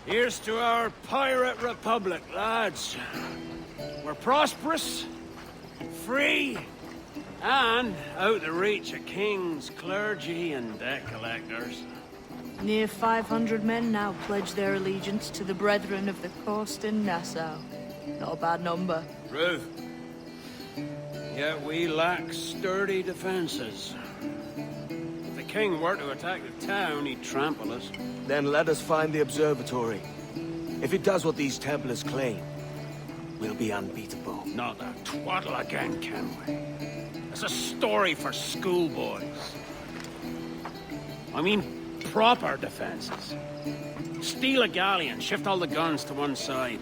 Here's to our pirate republic, lads. We're prosperous, free, and out of reach of kings, clergy, and debt collectors. Near 500 men now pledge their allegiance to the Brethren of the Coast in Nassau. Not a bad number. Ruth. Yet we lack sturdy defenses. If the king were to attack the town, he'd trample us. Then let us find the observatory. If it does what these Templars claim, we'll be unbeatable. Not that twaddle again, can we? It's a story for schoolboys. I mean, proper defenses. Steal a galleon, shift all the guns to one side.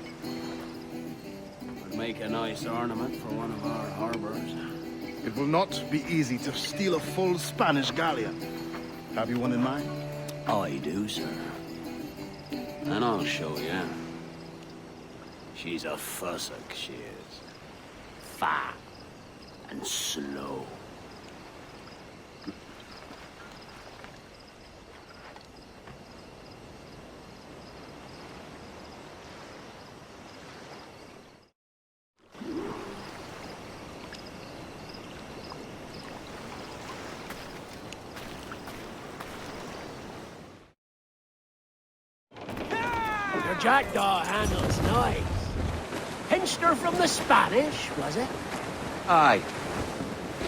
Would make a nice ornament for one of our harbors. It will not be easy to steal a full Spanish galleon. Have you one in mind? I do, sir. And I'll show you. She's a fussock, she is. Fat and slow. Your jackdaw handles nice. Pinched her from the Spanish, was it? Aye.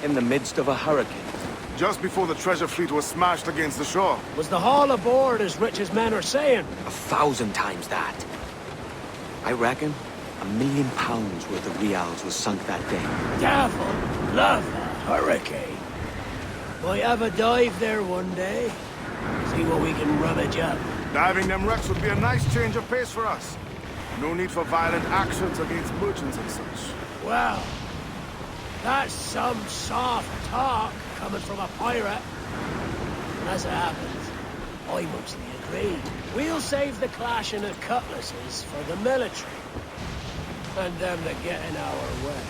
In the midst of a hurricane. Just before the treasure fleet was smashed against the shore. Was the haul aboard as rich as men are saying? 1,000 times that. I reckon £1,000,000 worth of reals was sunk that day. Devil, love a hurricane. Might have a dive there one day. See what we can rummage up. Diving them wrecks would be a nice change of pace for us. No need for violent actions against merchants and such. Well, that's some soft talk coming from a pirate. And as it happens, I mostly agree. We'll save the clashing of cutlasses for the military. And them that get in our way.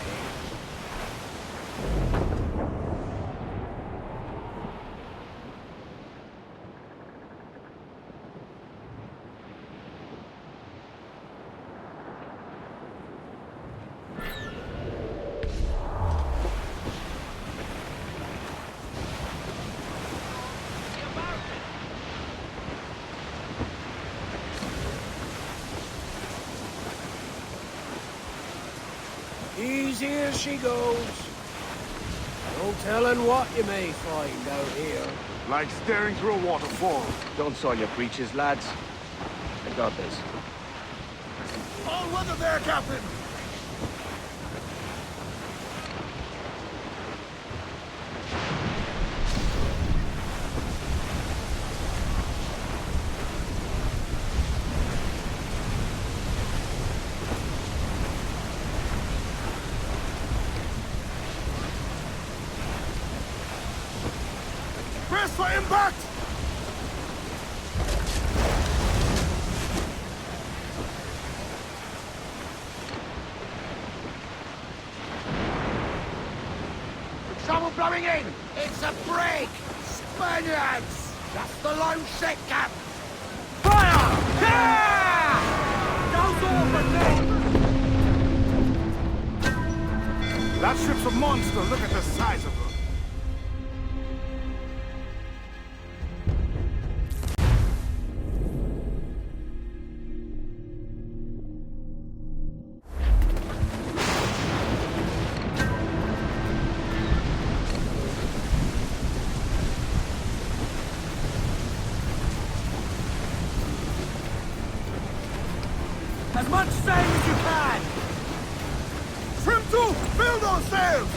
Easy as she goes. No telling what you may find out here. Like staring through a waterfall. Don't soil your breeches, lads. I got this. All weather there, Captain! Brace for impact! Trouble blowing in! It's a break! Spaniards! That's the lone ship, Cap! Fire! Yeah! Goes over me! That ship's a monster. Look at the size of her. As much sail as you can! Trim to! Fill those sails!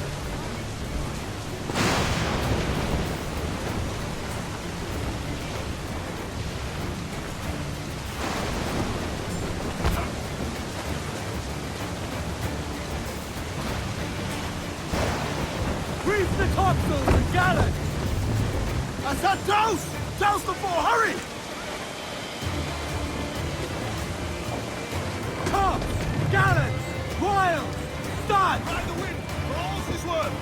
Reef the topsails and gallants! I said douse! Douse the fore! Hurry! Tops! Gallants! Royals! Studs! Ride the wind! For all's his worth!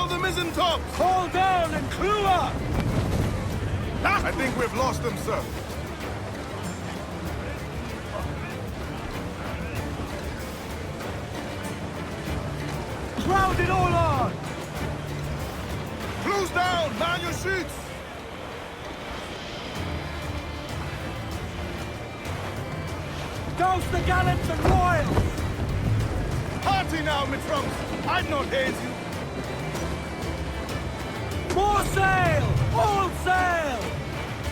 Stow the mizzen top! Haul down and clew up! I think we've lost them, sir. Ground it all on! Close down! Man your sheets! Douse the gallants and royals! Party now, me trunks! I'd not haze you. More sail! All sail!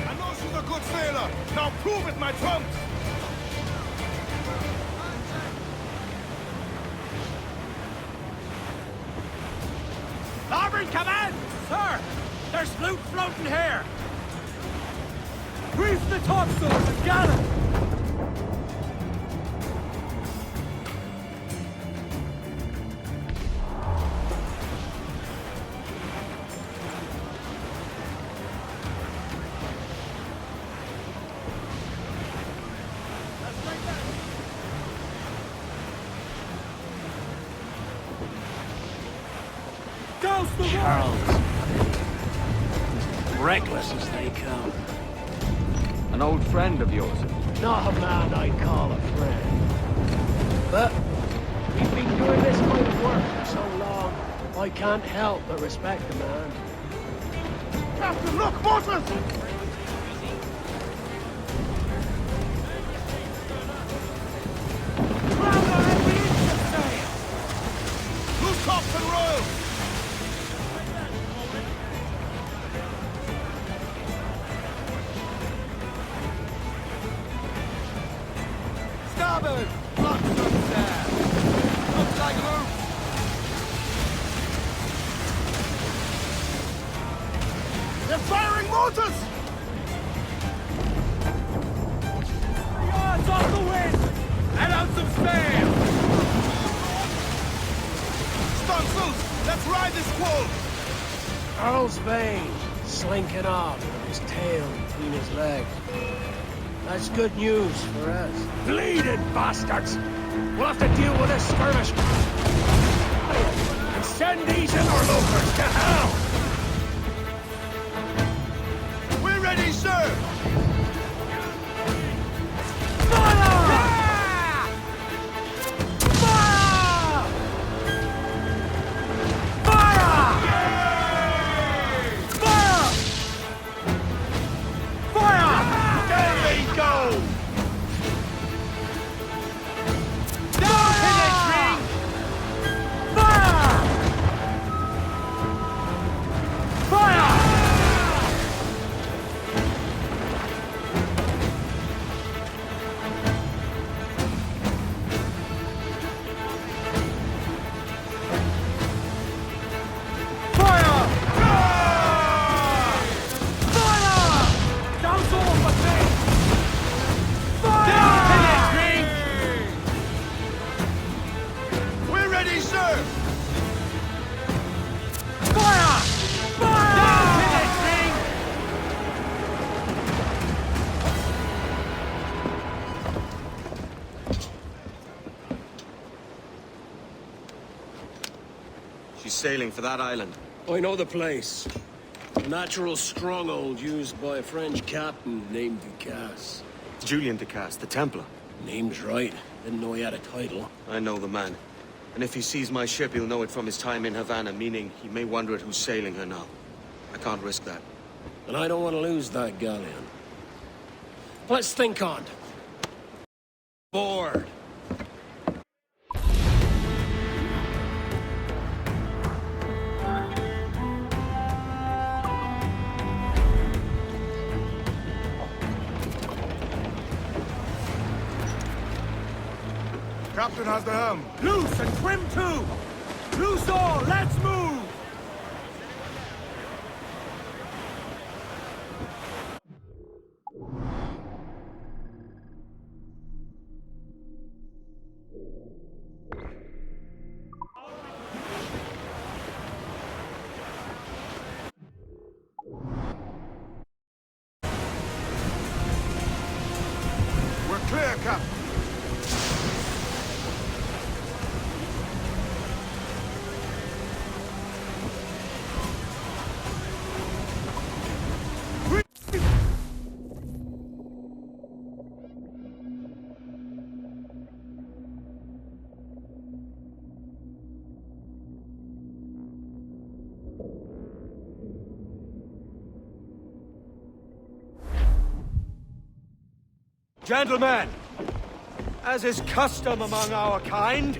I know she's a good sailor. Now prove it, my trunks! Larboard command! Sir! There's loot floating here! Reef the topsails and gallant! Douse the Charles. Reckless as they come. An old friend of yours? Not a man I'd call a friend. But we've been doing this kind of work for so long, I can't help but respect the man. Captain, look, motors! ground on every inch of sail! Loose tops and royals! Starboard! Lots of sail! Looks like loose! They're firing mortars! Yards off the wind! And out some sail! Stunsails, let's ride this squall! Earl's vein slinking off with his tail between his legs. That's good news for us. Bleeding bastards! We'll have to deal with this skirmish. And send these interlopers to hell! We're ready, sir! Fire! Fire! Fire! Fire! Fire! There they go! Fire! Fire! Fire! Fire! Fire! Douse all but me! Fire! We're ready, sir! Fire! Fire! She's sailing for that island. I know the place. A natural stronghold used by a French captain named Ducasse. Julian Ducasse, the Templar. Name's right. Didn't know he had a title. I know the man. And if he sees my ship, he'll know it from his time in Havana, meaning he may wonder at who's sailing her now. I can't risk that. And I don't want to lose that galleon. Let's think on. Board. Captain has the helm. Loose and trim too! Loose all, let's move! We're clear, Captain. Gentlemen, as is custom among our kind,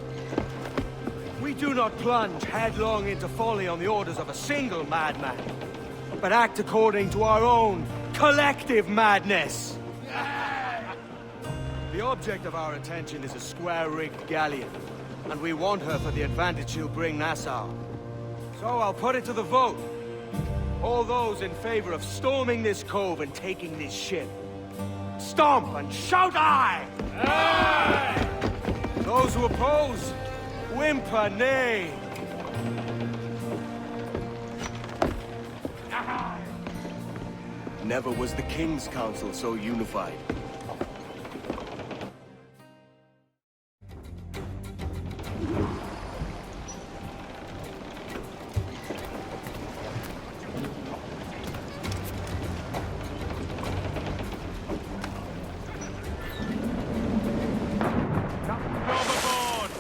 we do not plunge headlong into folly on the orders of a single madman, but act according to our own collective madness. The object of our attention is a square-rigged galleon, and we want her for the advantage she'll bring Nassau. So I'll put it to the vote. All those in favor of storming this cove and taking this ship, stomp and shout aye! Aye! Those who oppose, whimper nay. Never was the King's Council so unified. Overboard!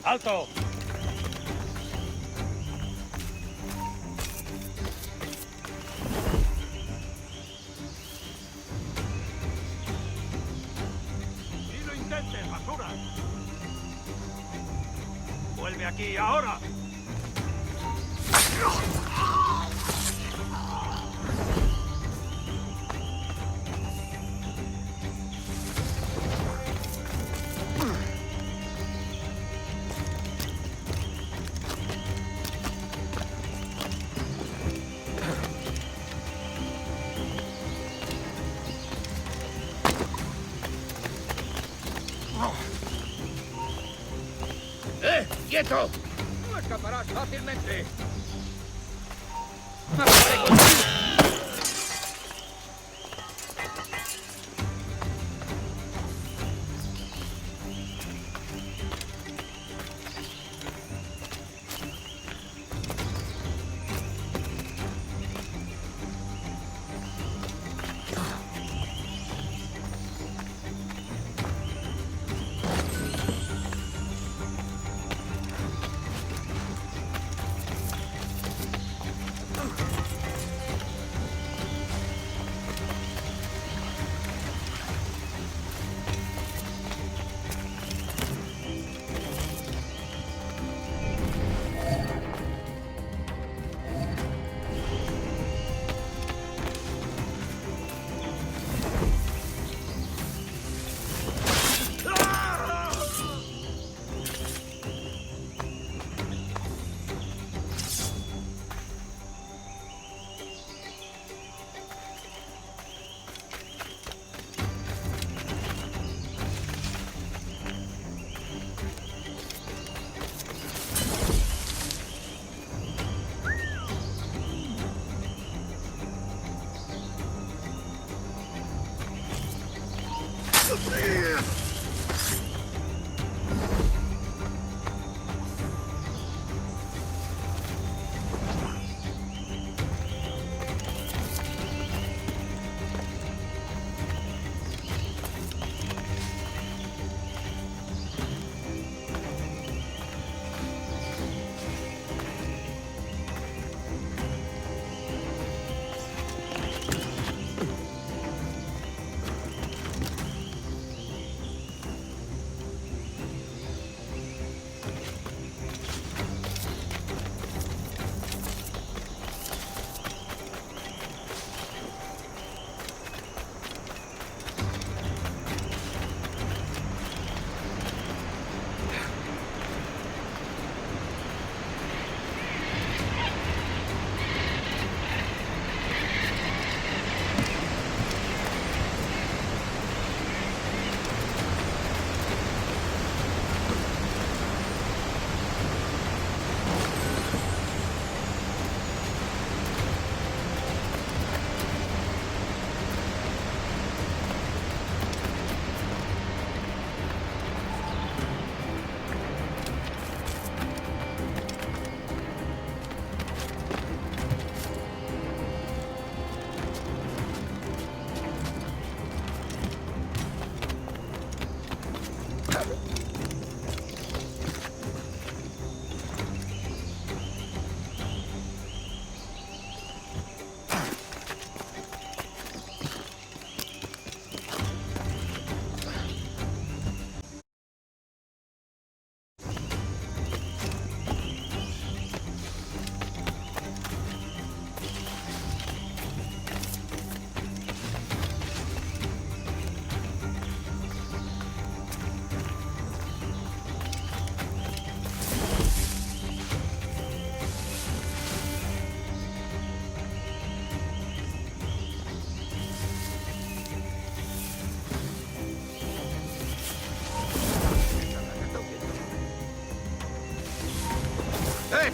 Alto! ¡Ni lo intentes, basura! ¡Vuelve aquí, ahora! ¡Quieto! No escaparás fácilmente. ¡Acabaré contigo!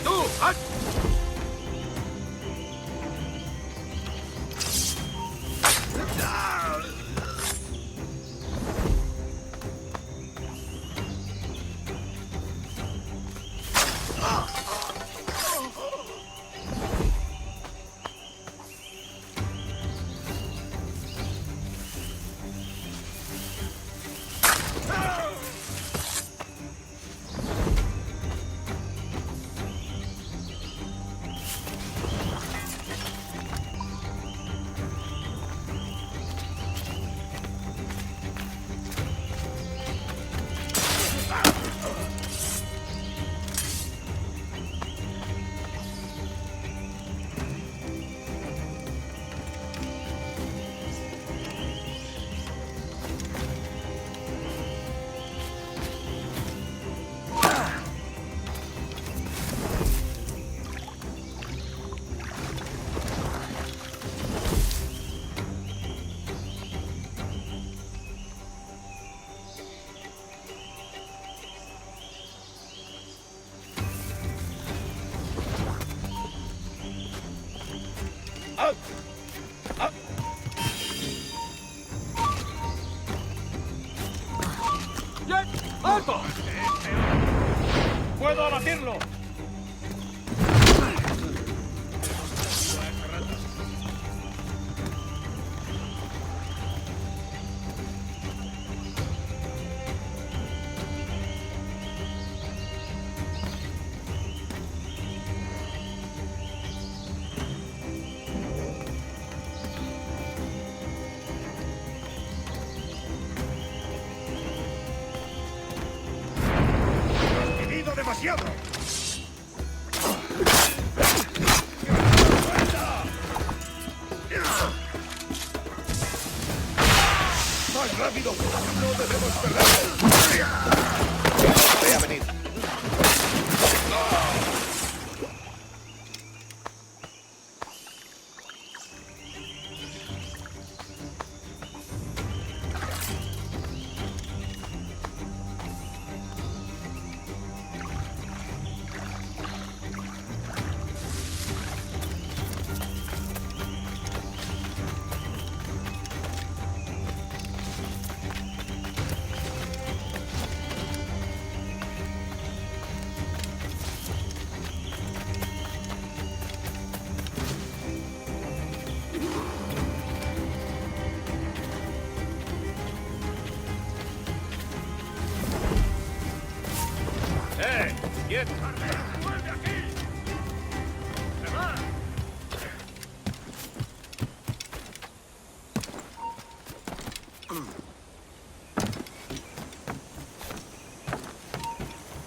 ¡Tú! ¡Halt! ¡Alto! ¡Puedo abatirlo! ¡Demasiado! ¡Más rápido! ¡No debemos perder! ¡Voy a venir! ¡Quieto! ¡Vuelve aquí! ¡Se va!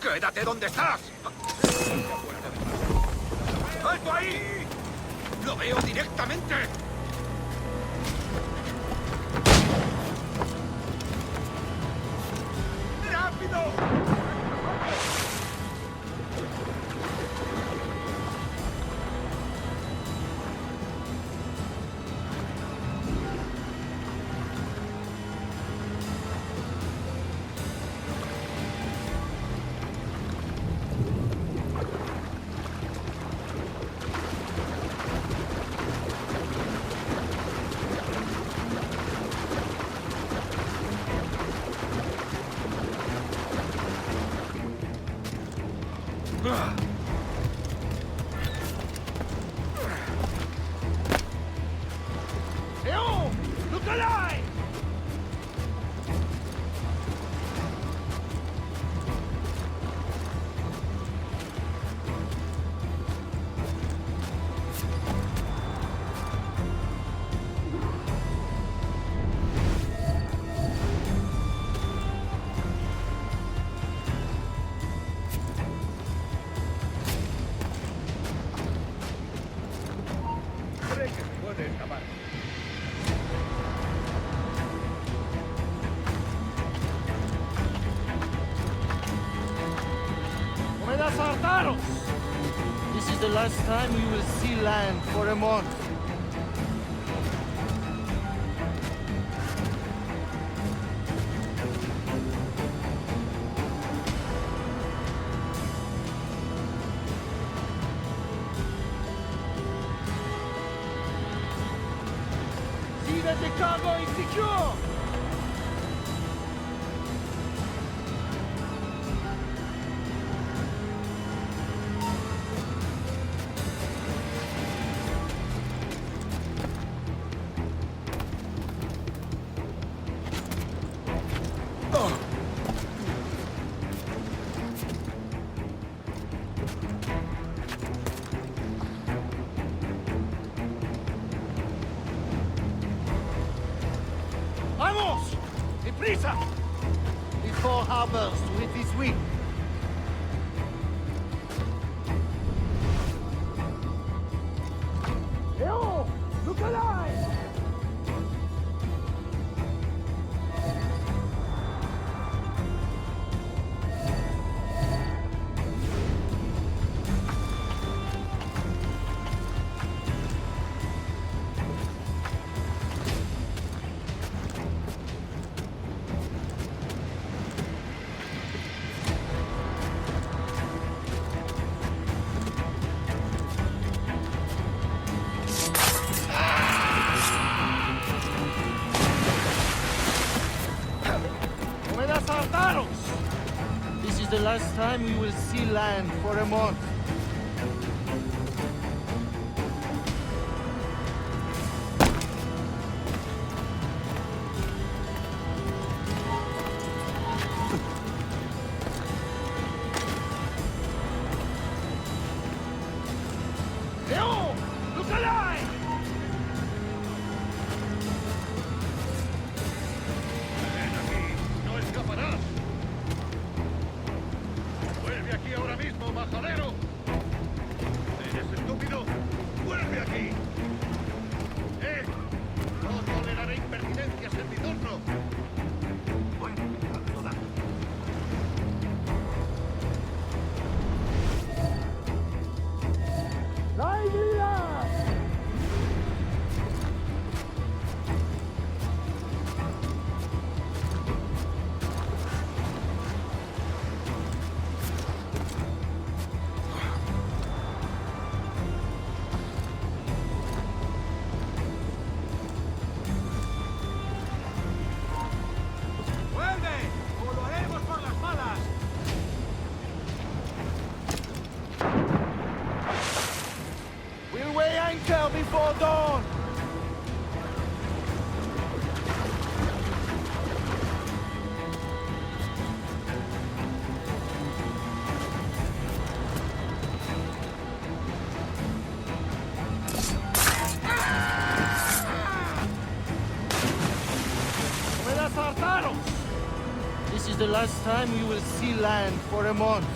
¡Quédate donde estás! ¡Alto ahí! ¡Lo veo directamente! ¡Rápido! This is the last time we will see land for a month. See that the cargo is secure! ¡Vamos! ¡Deprisa! Before harvest with this week. ¡Leo! ¡Look alive! the last time we will see land for a month. Before dawn! This is the last time we will see land for a month.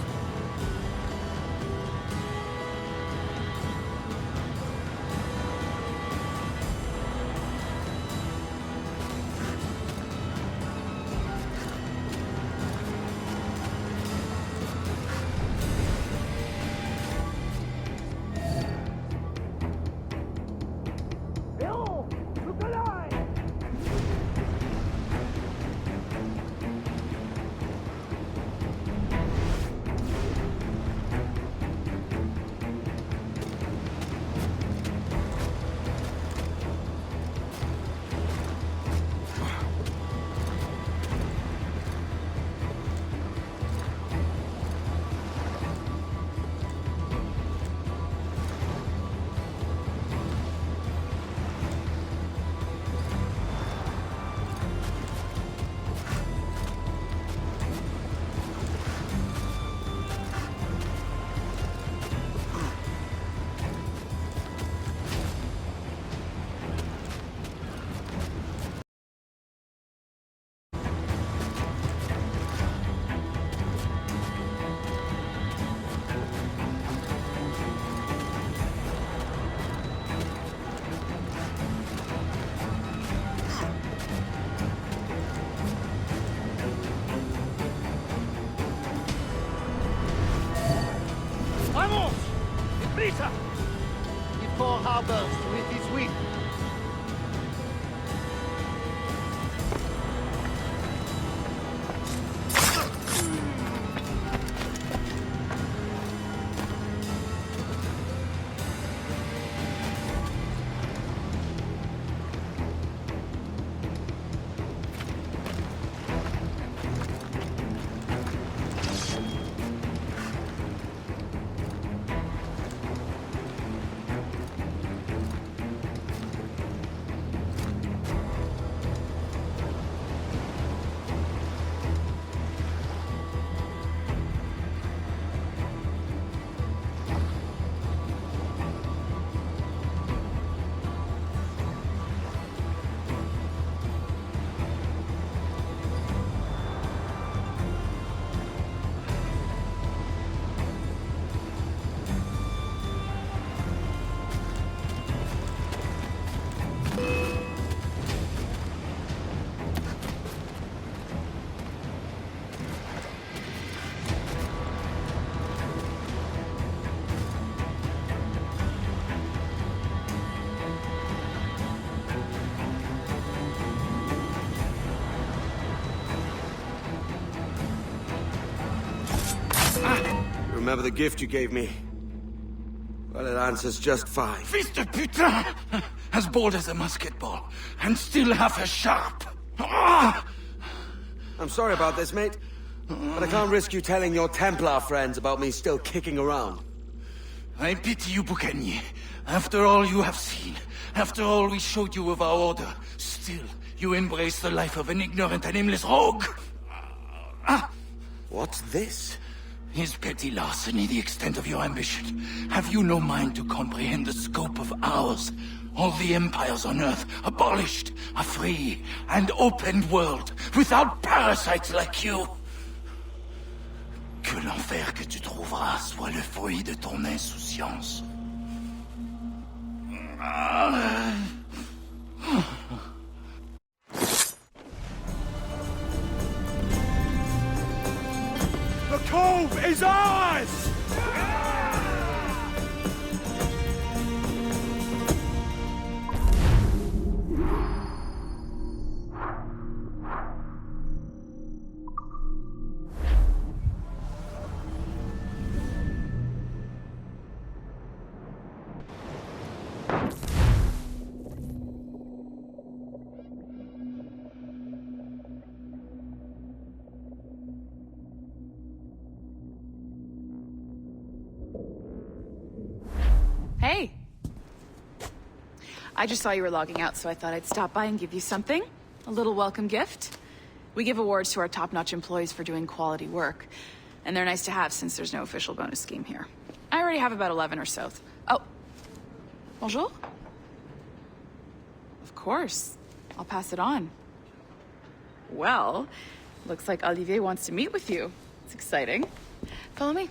Before harbors with his wheat. Remember the gift you gave me? Well, it answers just fine. Fils de putain! As bold as a musket ball, and still half as sharp. Ah! I'm sorry about this, mate. But I can't risk you telling your Templar friends about me still kicking around. I pity you, Boucanier. After all you have seen, after all we showed you of our order, still you embrace the life of an ignorant and aimless rogue. What's this? Is petty larceny the extent of your ambition? Have you no mind to comprehend the scope of ours? All the empires on Earth abolished, a free and open world, without parasites like you. Que l'enfer que tu trouveras soit le fruit de ton insouciance. The cove is ours! Hey! I just saw you were logging out, so I thought I'd stop by and give you something. A little welcome gift. We give awards to our top-notch employees for doing quality work, and they're nice to have since there's no official bonus scheme here. I already have about 11 or so. Oh. Bonjour? Of course. I'll pass it on. Well, looks like Olivier wants to meet with you. It's exciting. Follow me.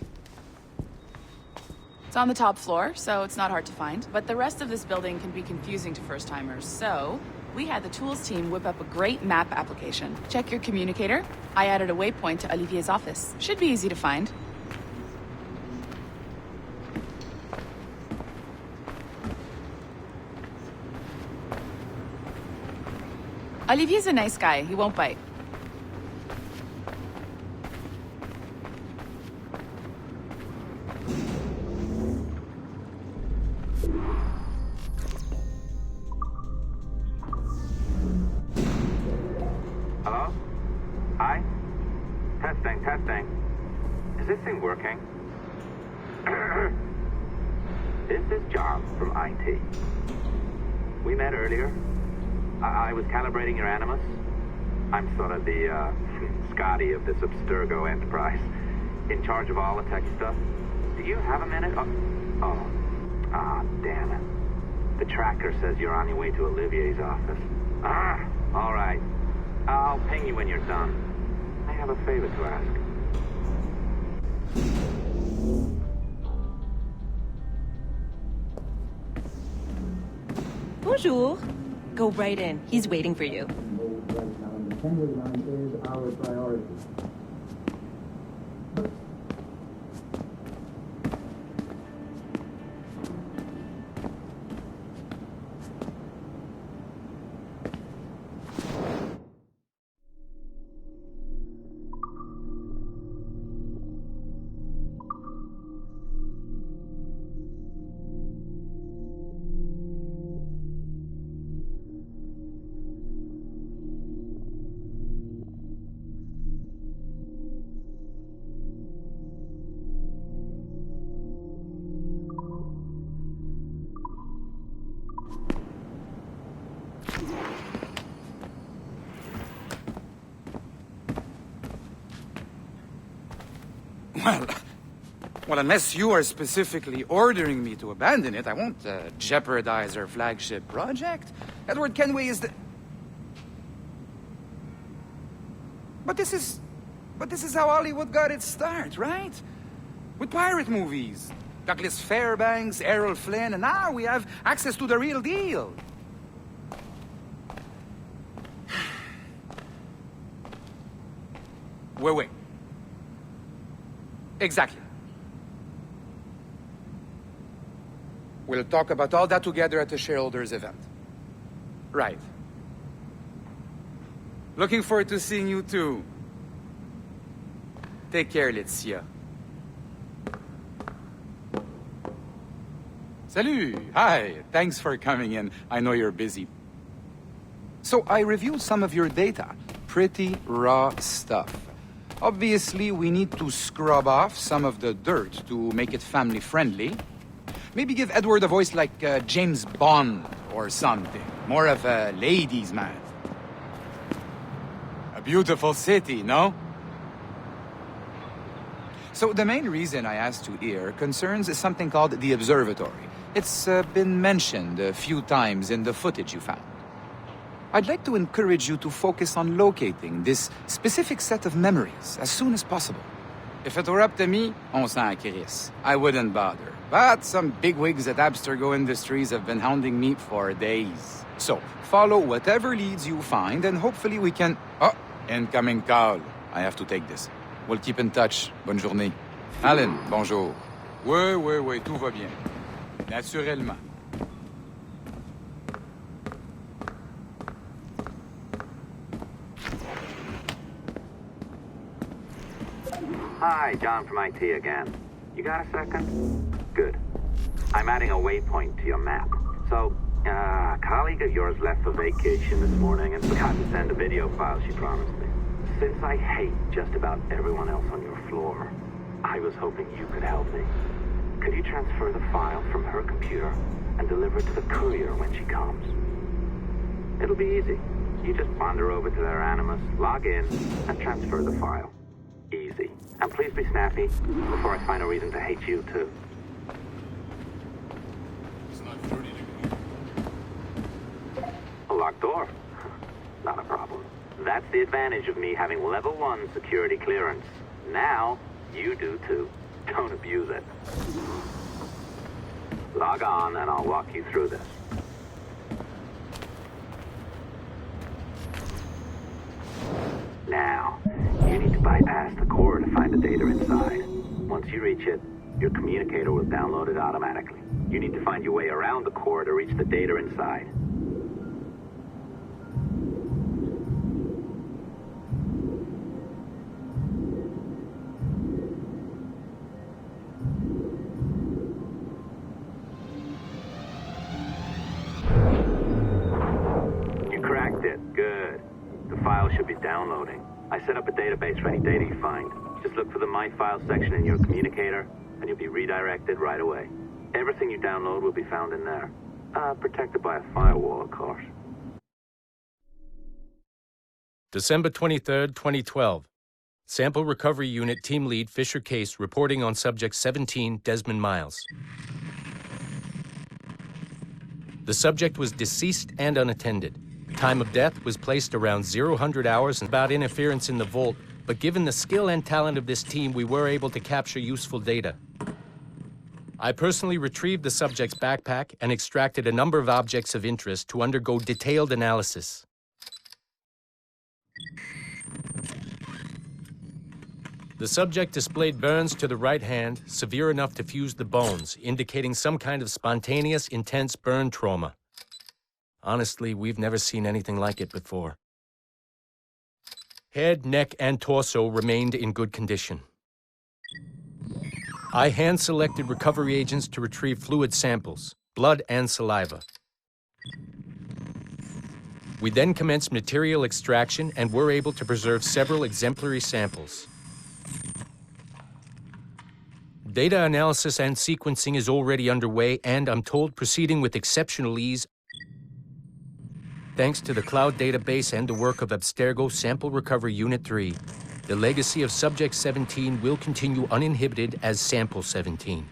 It's on the top floor, so it's not hard to find, but the rest of this building can be confusing to first-timers, so we had the tools team whip up a great map application. Check your communicator. I added a waypoint to Olivier's office. Should be easy to find. Olivier's a nice guy. He won't bite. Hello? Hi? Testing. Is this thing working? This is John from IT. We met earlier. I was calibrating your Animus. I'm sort of the, Scotty of this Abstergo enterprise. In charge of all the tech stuff. Do you have a minute? Damn it. The tracker says you're on your way to Olivier's office. All right. I'll ping you when you're done. I have a favor to ask. Bonjour. Go right in. He's waiting for you. Well, unless you are specifically ordering me to abandon it, I won't jeopardize our flagship project. Edward Kenway is the... But this is how Hollywood got its start, right? With pirate movies. Douglas Fairbanks, Errol Flynn, and now we have access to the real deal. Wait. Exactly. We'll talk about all that together at the shareholders event. Right. Looking forward to seeing you too. Take care, Laetitia. Salut! Hi! Thanks for coming in. I know you're busy. So I reviewed some of your data. Pretty raw stuff. Obviously, we need to scrub off some of the dirt to make it family-friendly. Maybe give Edward a voice like James Bond or something. More of a ladies' man. A beautiful city, no? So the main reason I asked you here concerns something called the observatory. It's been mentioned a few times in the footage you found. I'd like to encourage you to focus on locating this specific set of memories as soon as possible. If it were up to me, on s'en crisse. I wouldn't bother. But some bigwigs at Abstergo Industries have been hounding me for days. So, follow whatever leads you find and hopefully we can... Oh, incoming call. I have to take this. We'll keep in touch. Bonne journée. Alan, bonjour. Oui, tout va bien. Naturellement. Hi, John from IT again. You got a second? Good. I'm adding a waypoint to your map. So, a colleague of yours left for vacation this morning and forgot to send a video file she promised me. Since I hate just about everyone else on your floor, I was hoping you could help me. Could you transfer the file from her computer and deliver it to the courier when she comes? It'll be easy. You just wander over to their Animus, log in, and transfer the file. Easy. And please be snappy before I find a reason to hate you, too. It's not 30 degrees. A locked door? Not a problem. That's the advantage of me having level 1 security clearance. Now, you do too. Don't abuse it. Log on and I'll walk you through this. Now, you need to bypass the core to find the data inside. Once you reach it, your communicator will download it automatically. You need to find your way around the core to reach the data inside. You cracked it. Good. The file should be downloading. I set up a database for any data you find. Just look for the My Files section in your communicator, and you'll be redirected right away. Everything you download will be found in there. Protected by a firewall, of course. December 23rd, 2012. Sample Recovery Unit Team Lead Fisher Case reporting on Subject 17, Desmond Miles. The subject was deceased and unattended. Time of death was placed around 0000 hours and about interference in the vault, but given the skill and talent of this team, we were able to capture useful data. I personally retrieved the subject's backpack and extracted a number of objects of interest to undergo detailed analysis. The subject displayed burns to the right hand, severe enough to fuse the bones, indicating some kind of spontaneous, intense burn trauma. Honestly, we've never seen anything like it before. Head, neck, and torso remained in good condition. I hand-selected recovery agents to retrieve fluid samples, blood and saliva. We then commenced material extraction and were able to preserve several exemplary samples. Data analysis and sequencing is already underway, and I'm told proceeding with exceptional ease. Thanks to the cloud database and the work of Abstergo Sample Recovery Unit 3, the legacy of Subject 17 will continue uninhibited as Sample 17.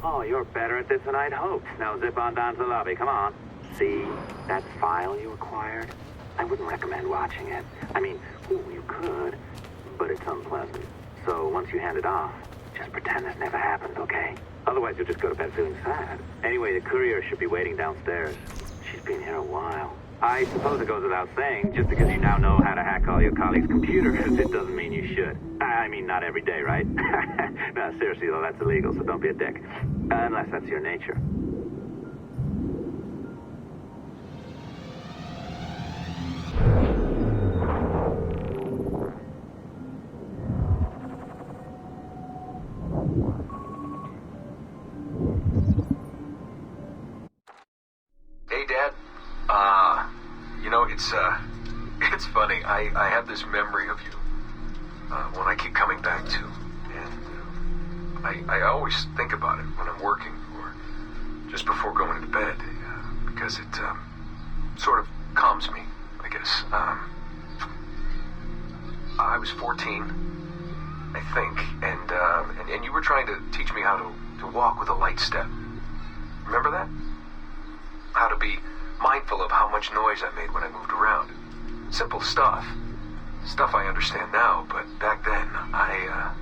Oh, you're better at this than I'd hoped. Now zip on down to the lobby, come on. See, that file you acquired? I wouldn't recommend watching it. I mean, you could, but it's unpleasant. So once you hand it off, just pretend this never happened, okay? Otherwise you'll just go to bed feeling sad. Anyway, the courier should be waiting downstairs. She's been here a while. I suppose it goes without saying, just because you now know how to hack all your colleagues' computers, it doesn't mean you should. I mean, not every day, right? No, seriously though, that's illegal, so don't be a dick. Unless that's your nature. I have this memory of you, one I keep coming back to, and I always think about it when I'm working, or just before going to bed, because it sort of calms me, I guess. I was 14, I think, and you were trying to teach me how to walk with a light step. Remember that? How to be mindful of how much noise I made when I moved around. Simple stuff. Stuff I understand now, but back then, I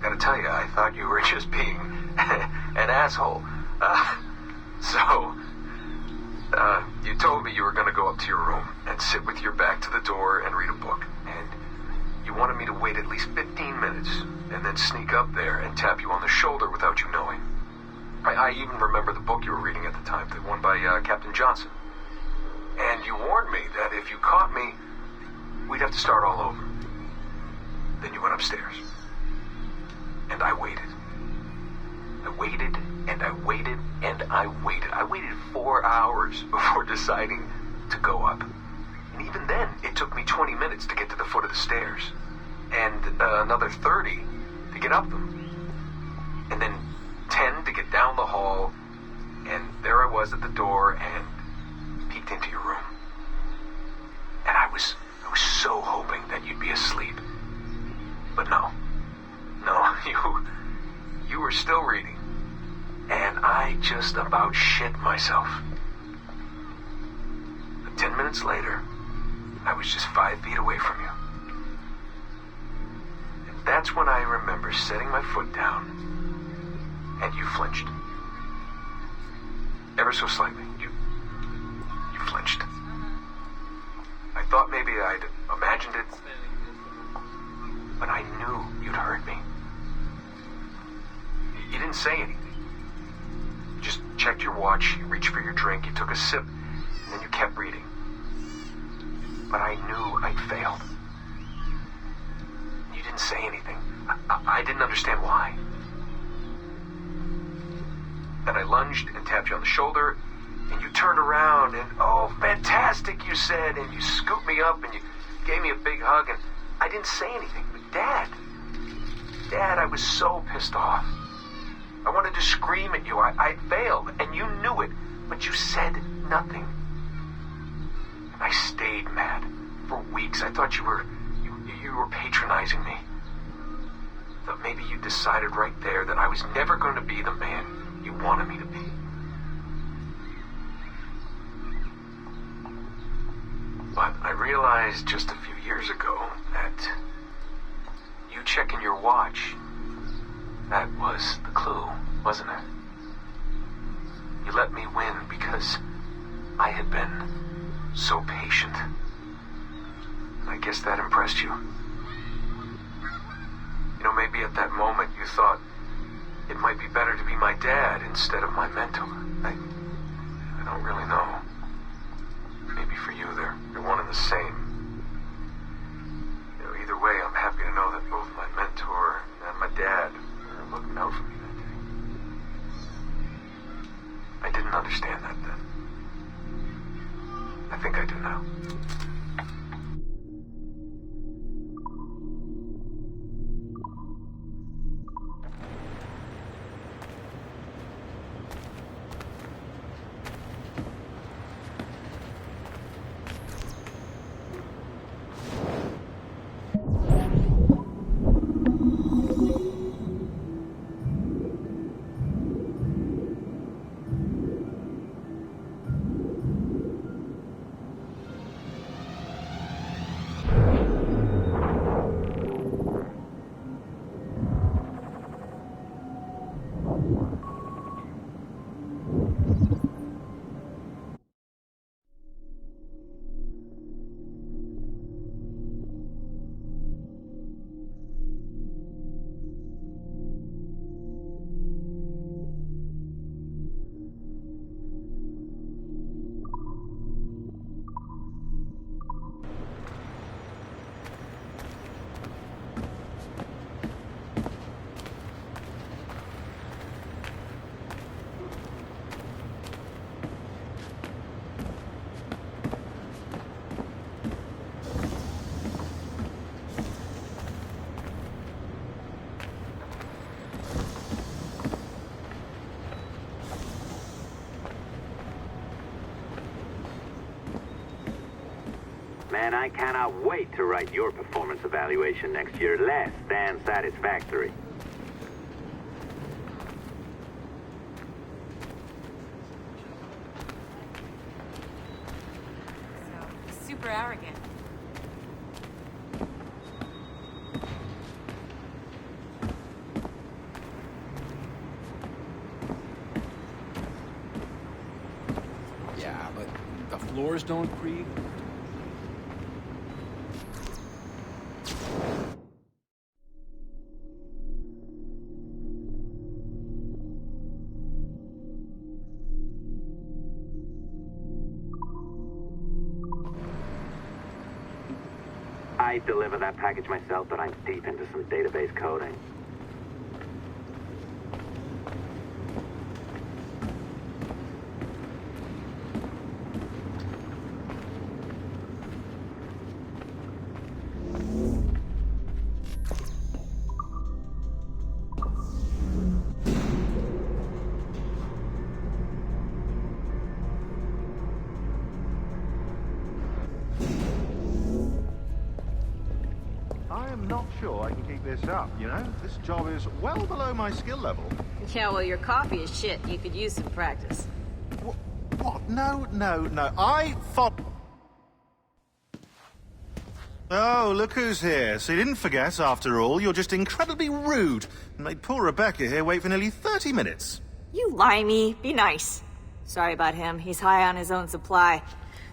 gotta tell you, I thought you were just being an asshole. You told me you were gonna go up to your room and sit with your back to the door and read a book. And you wanted me to wait at least 15 minutes and then sneak up there and tap you on the shoulder without you knowing. I even remember the book you were reading at the time, the one by Captain Johnson. And you warned me that if you caught me, we'd have to start all over. Then you went upstairs. And I waited. I waited, and I waited, and I waited. I waited 4 hours before deciding to go up. And even then, it took me 20 minutes to get to the foot of the stairs. And another 30 to get up them. And then 10 to get down the hall. And there I was at the door and peeked into your room. And I was so hoping that you'd be asleep. But no, you were still reading. And I just about shit myself. But 10 minutes later, I was just 5 feet away from you. And that's when I remember setting my foot down, and you flinched. Ever so slightly, you flinched. I thought maybe I'd imagined it, but I knew you'd heard me. You didn't say anything. You just checked your watch, you reached for your drink, you took a sip, and then you kept reading. But I knew I'd failed. You didn't say anything. I didn't understand why. Then I lunged and tapped you on the shoulder, and you turned around, and oh, fantastic, you said, and you scooped me up, and you gave me a big hug, and I didn't say anything. But Dad, I was so pissed off. I wanted to scream at you. I failed, and you knew it, but you said nothing. And I stayed mad for weeks. I thought you were patronizing me. I thought maybe you decided right there that I was never going to be the man you wanted me to be. But I realized just a few years ago that you checking your watch, that was the clue, wasn't it? You let me win because I had been so patient. And I guess that impressed you. You know, maybe at that moment you thought it might be better to be my dad instead of my mentor. I don't really know. Maybe for you they're one and the same. You know, either way, I'm happy to know that both my mentor and my dad are looking out for me that day. I didn't understand that then. I think I do now. Man, I cannot wait to write your performance evaluation next year. Less than satisfactory. So, super arrogant. Yeah, but the floors don't creak. I deliver that package myself, but I'm deep into some database coding. I am not sure I can keep this up, you know? This job is well below my skill level. Yeah, well, your coffee is shit. You could use some practice. What? No. I thought... Oh, look who's here. So you didn't forget, after all. You're just incredibly rude and made poor Rebecca here wait for nearly 30 minutes. You limey. Be nice. Sorry about him. He's high on his own supply.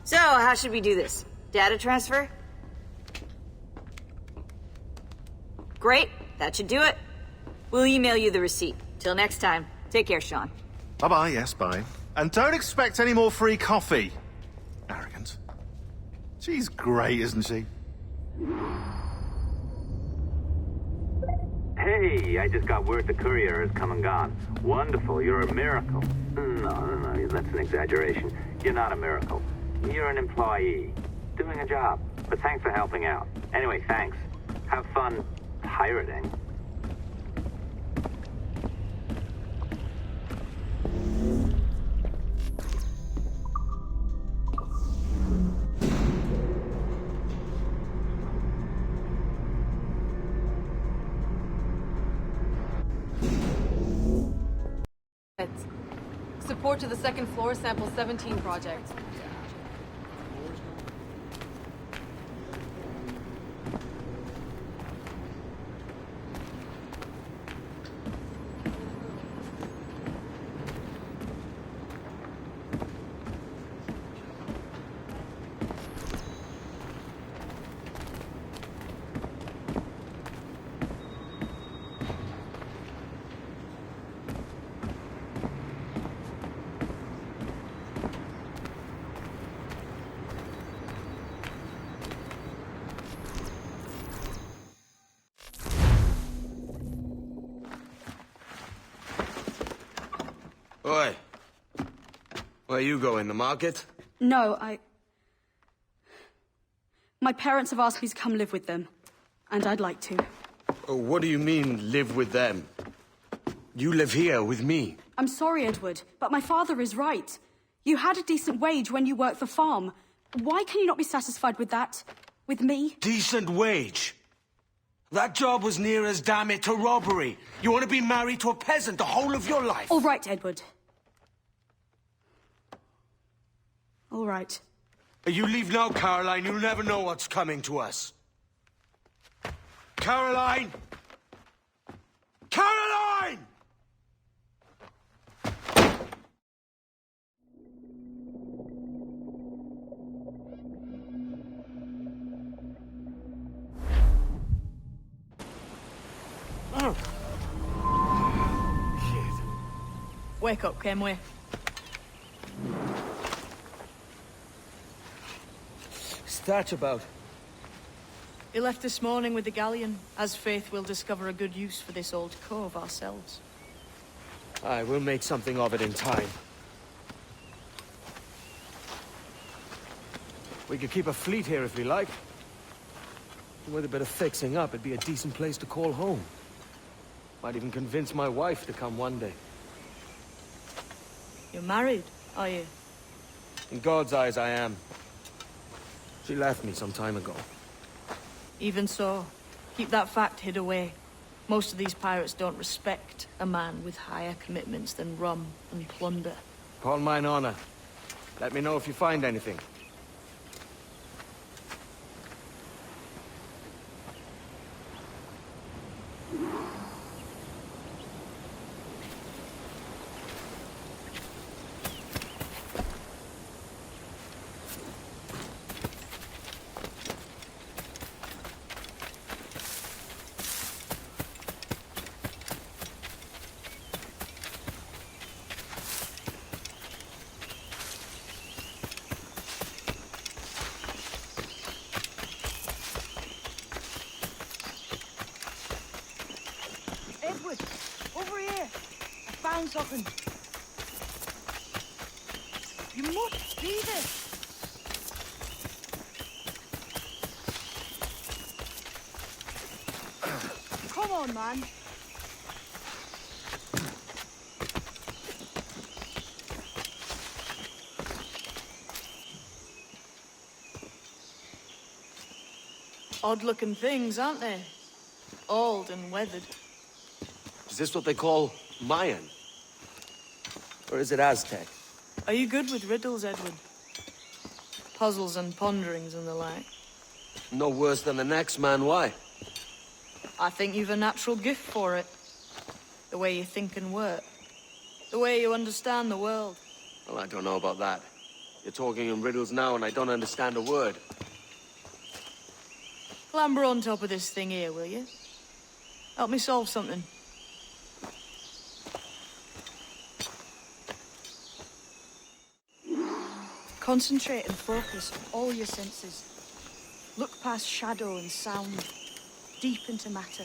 So, how should we do this? Data transfer? Great. That should do it. We'll email you the receipt. Till next time. Take care, Sean. Bye-bye, yes, bye. And don't expect any more free coffee. Arrogant. She's great, isn't she? Hey, I just got word the courier has come and gone. Wonderful, you're a miracle. No, that's an exaggeration. You're not a miracle. You're an employee. Doing a job. But thanks for helping out. Anyway, thanks. Have fun pirating. Support to the second floor sample 17 project. Oi. Where you going, the market? No, my parents have asked me to come live with them, and I'd like to. Oh, what do you mean, live with them? You live here with me. I'm sorry, Edward, but my father is right. You had a decent wage when you worked the farm. Why can you not be satisfied with that? With me? Decent wage? That job was near as damn it to robbery. You want to be married to a peasant the whole of your life? All right, Edward. All right. You leave now, Caroline. You'll never know what's coming to us. Caroline! Caroline! Wake up, Kenway. Thatch about? He left this morning with the galleon. As faith, we'll discover a good use for this old cove ourselves. Aye, we'll make something of it in time. We could keep a fleet here if we like. With a bit of fixing up, it'd be a decent place to call home. Might even convince my wife to come one day. You're married, are you? In God's eyes, I am. She left me some time ago. Even so, keep that fact hid away. Most of these pirates don't respect a man with higher commitments than rum and plunder. Call mine honor. Let me know if you find anything. Edward, over here. I found something. You must see this. Come on, man. Odd-looking things, aren't they? Old and weathered. Is this what they call Mayan? Or is it Aztec? Are you good with riddles, Edward? Puzzles and ponderings and the like? No worse than the next man, why? I think you've a natural gift for it. The way you think and work. The way you understand the world. Well, I don't know about that. You're talking in riddles now and I don't understand a word. Clamber on top of this thing here, will you? Help me solve something. Concentrate and focus on all your senses. Look past shadow and sound, deep into matter.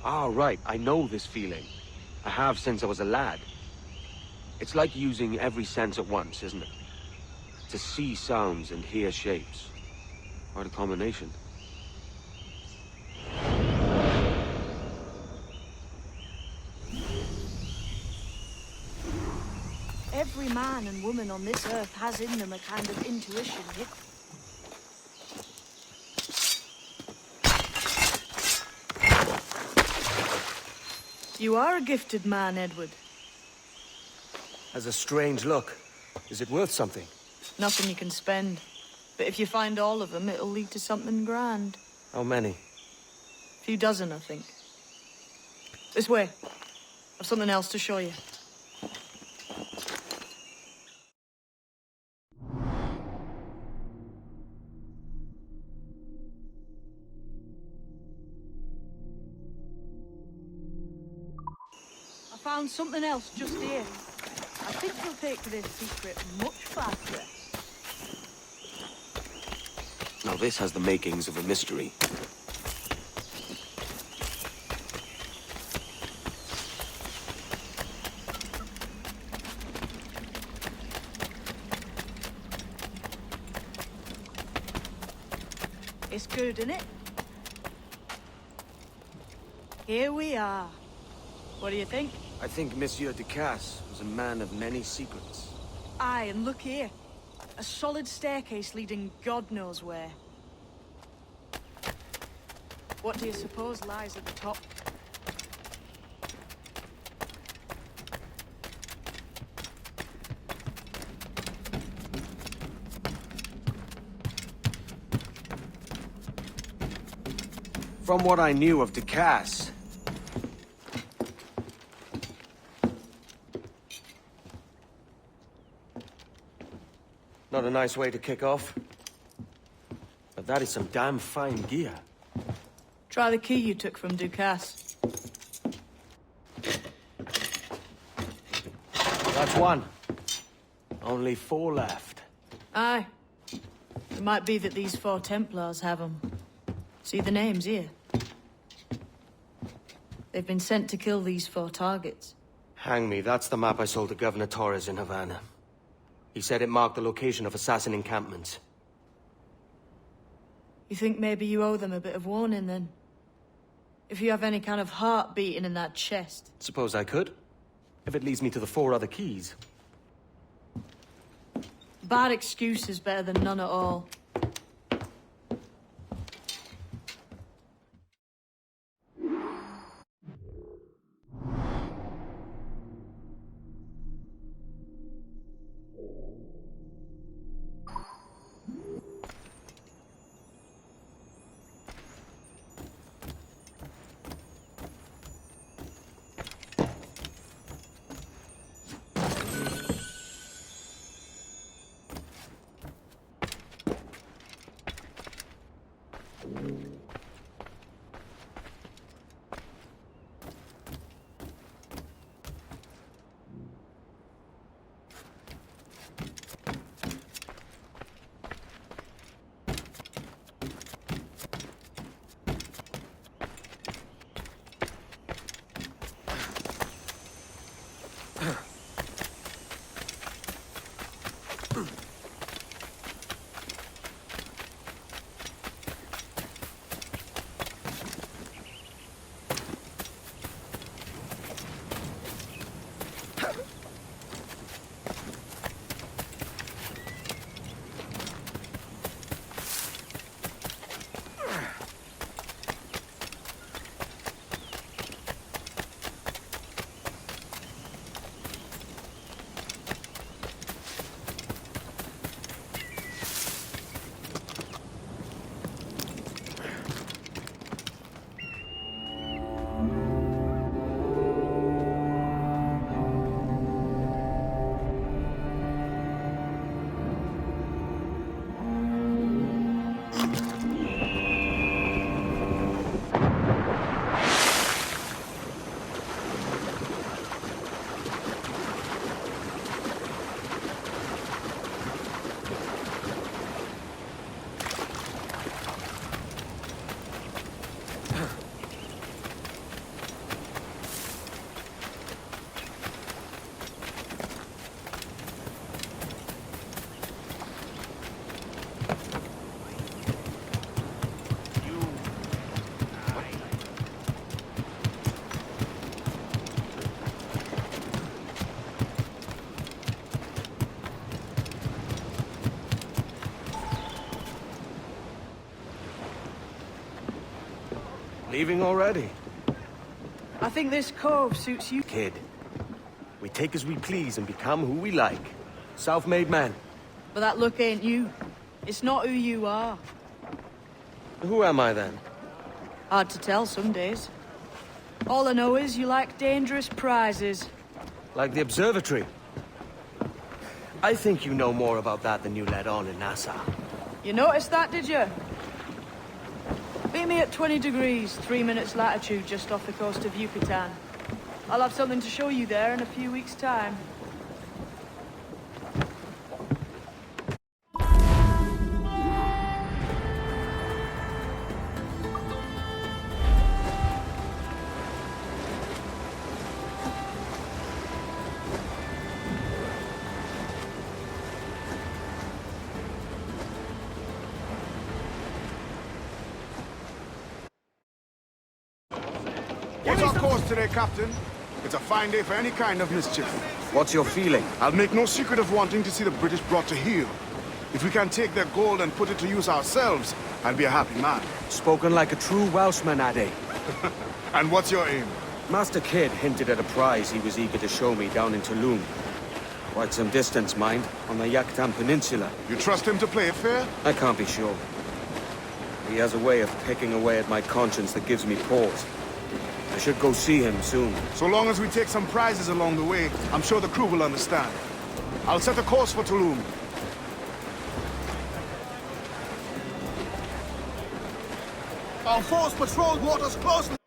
Ah, right. I know this feeling. I have since I was a lad. It's like using every sense at once, isn't it? To see sounds and hear shapes. Quite a combination. Every man and woman on this earth has in them a kind of intuition. You are a gifted man, Edward. Has a strange look. Is it worth something? Nothing you can spend. But if you find all of them, it'll lead to something grand. How many? A few dozen, I think. This way. I've something else to show you. I found something else just here. I think you'll take to this secret much faster. Now this has the makings of a mystery. It's good, isn't it? Here we are. What do you think? I think Monsieur Ducasse was a man of many secrets. Aye, and look here. A solid staircase leading God knows where. What do you suppose lies at the top? From what I knew of Ducasse, not a nice way to kick off. But that is some damn fine gear. Try the key you took from Ducasse. That's one. Only 4 left. Aye. It might be that these 4 Templars have them. See the names here? They've been sent to kill these 4 targets. Hang me, that's the map I sold to Governor Torres in Havana. He said it marked the location of assassin encampments. You think maybe you owe them a bit of warning, then? If you have any kind of heart beating in that chest. Suppose I could? If it leads me to the 4 other keys. bad excuse is better than none at all. Leaving already? I think this cove suits you. Kid, we take as we please and become who we like. Self-made men. But that look ain't you. It's not who you are. Who am I then? Hard to tell some days. All I know is you like dangerous prizes. Like the observatory. I think you know more about that than you let on in Nassau. You noticed that, did you? Meet me at 20 degrees, 3 minutes latitude just off the coast of Yucatan. I'll have something to show you there in a few weeks' time. What's our course today, Captain? It's a fine day for any kind of mischief. What's your feeling? I'll make no secret of wanting to see the British brought to heel. If we can take their gold and put it to use ourselves, I'll be a happy man. Spoken like a true Welshman, Addy. And what's your aim? Master Kidd hinted at a prize he was eager to show me down in Tulum. Quite some distance, mind, on the Yucatan Peninsula. You trust him to play it fair? I can't be sure. He has a way of picking away at my conscience that gives me pause. I should go see him soon. So long as we take some prizes along the way, I'm sure the crew will understand. I'll set a course for Tulum. Our force patrols waters closely.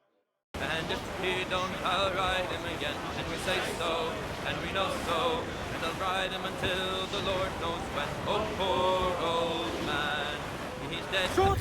And if we don't, I'll ride him again. And we say so, and we know so. And I'll ride him until the Lord knows when. Oh, poor old man, he's dead. Short.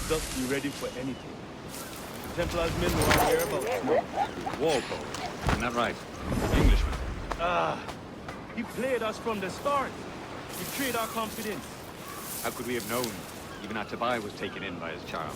thus be ready for anything. The Templar's men were on whereabouts now. Walpole, isn't that right? The Englishman. He played us from the start. He betrayed our confidence. How could we have known? Even our Tobias was taken in by his charm.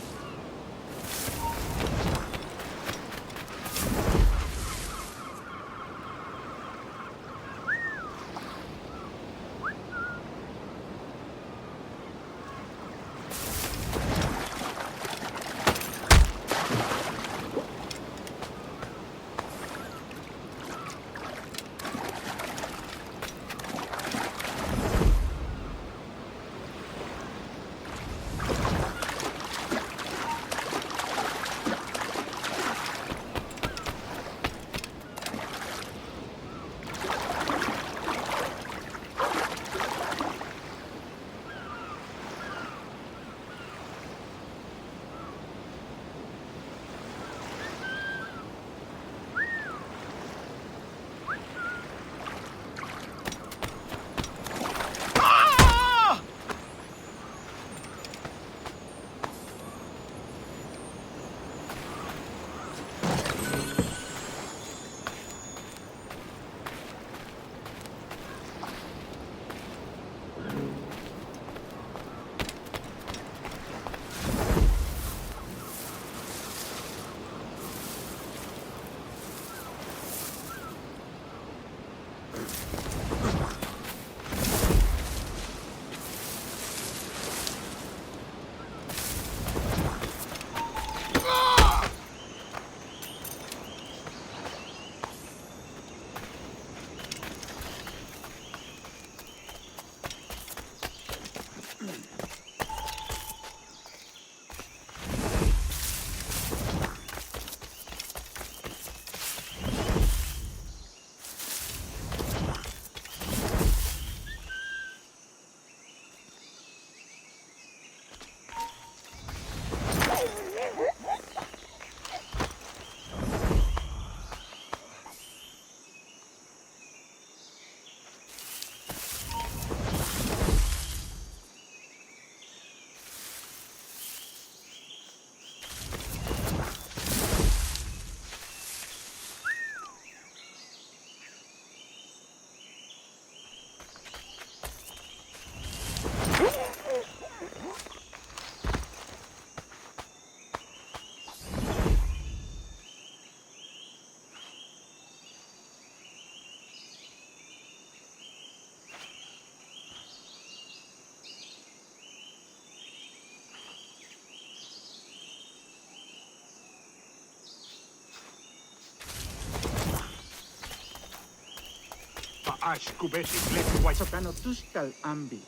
Ash kubeti gleti wai sokano tuskal ambi.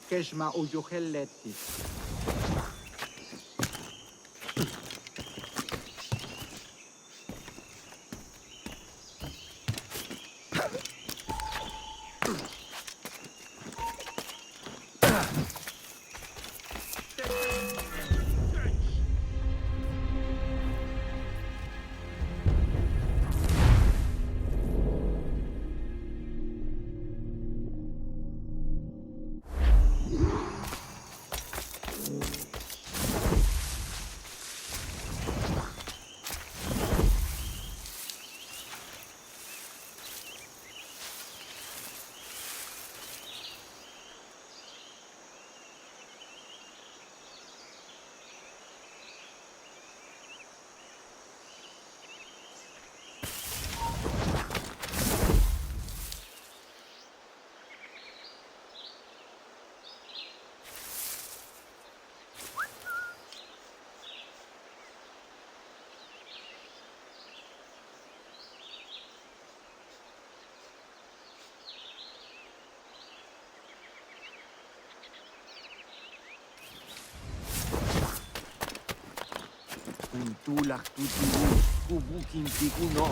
Keshma uyoheleti. Tulak tutibu, kubukin tikuno,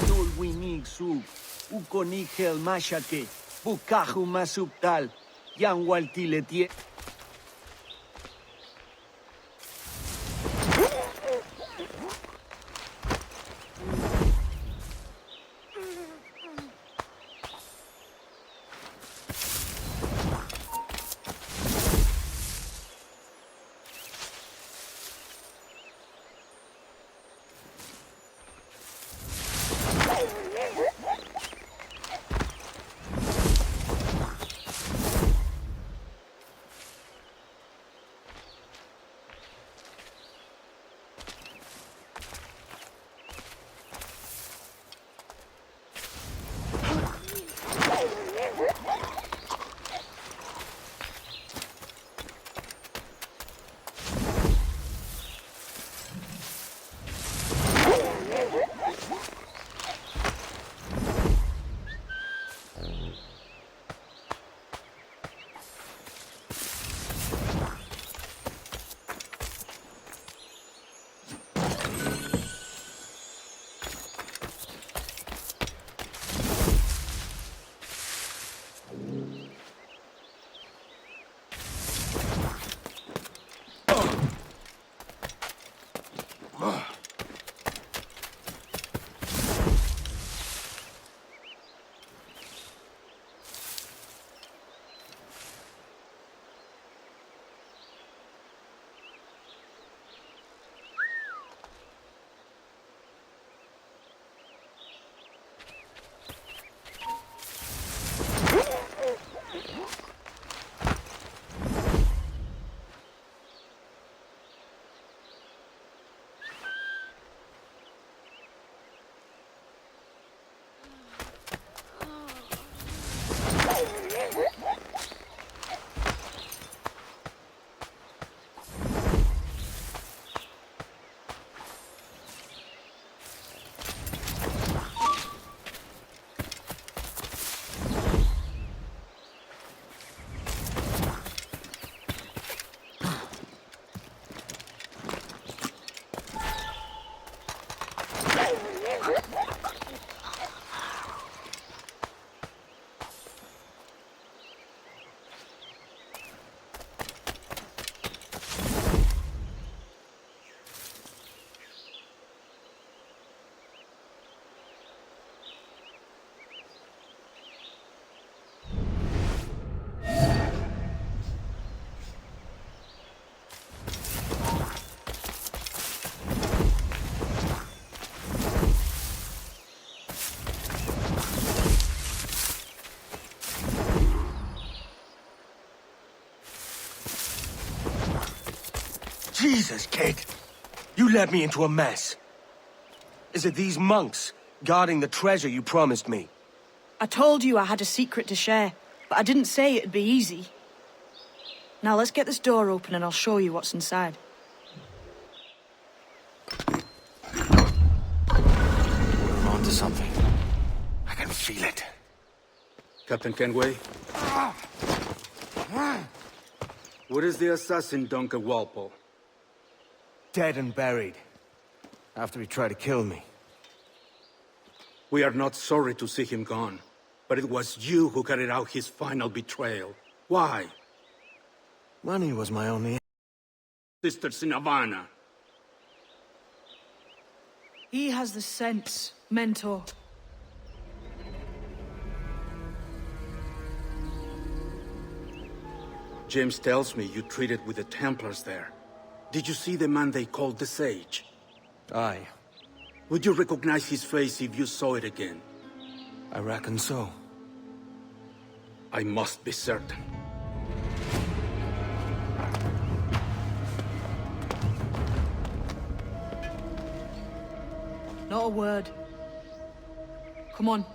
utol winigsu, ukonikel mashake, bukahu masuptal, yanwal tiletie. Jesus, kid. You led me into a mess. Is it these monks guarding the treasure you promised me? I told you I had a secret to share, but I didn't say it'd be easy. Now let's get this door open and I'll show you what's inside. We're onto something. I can feel it. Captain Kenway? Where is the assassin, Duncan Walpole? Dead and buried. After he tried to kill me. We are not sorry to see him gone, but it was you who carried out his final betrayal. Why? Money was my only... Sisters in Havana. He has the sense, Mentor. James tells me you traded with the Templars there. Did you see the man they called the Sage? Aye. Would you recognize his face if you saw it again? I reckon so. I must be certain. Not a word. Come on.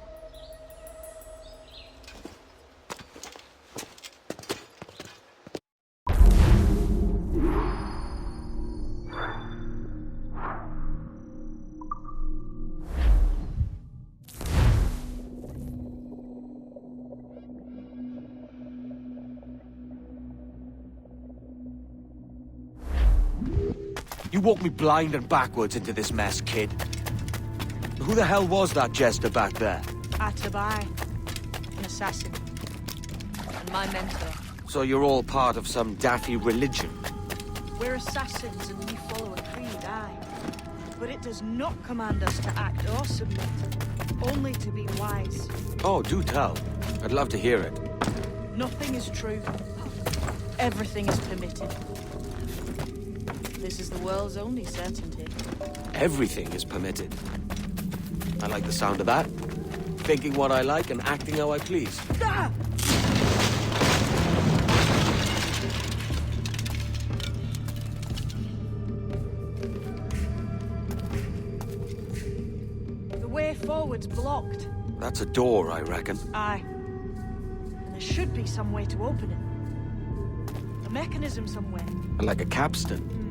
You walked me blind and backwards into this mess, kid. Who the hell was that jester back there? Atabai, an assassin, and my mentor. So you're all part of some daffy religion? We're assassins and we follow a creed, aye. But it does not command us to act or submit, only to be wise. Oh, do tell. I'd love to hear it. Nothing is true. Everything is permitted. This is the world's only certainty. Everything is permitted. I like the sound of that. Thinking what I like and acting how I please. Ah! The way forward's blocked. That's a door, I reckon. Aye. And there should be some way to open it. A mechanism somewhere. Like a capstan.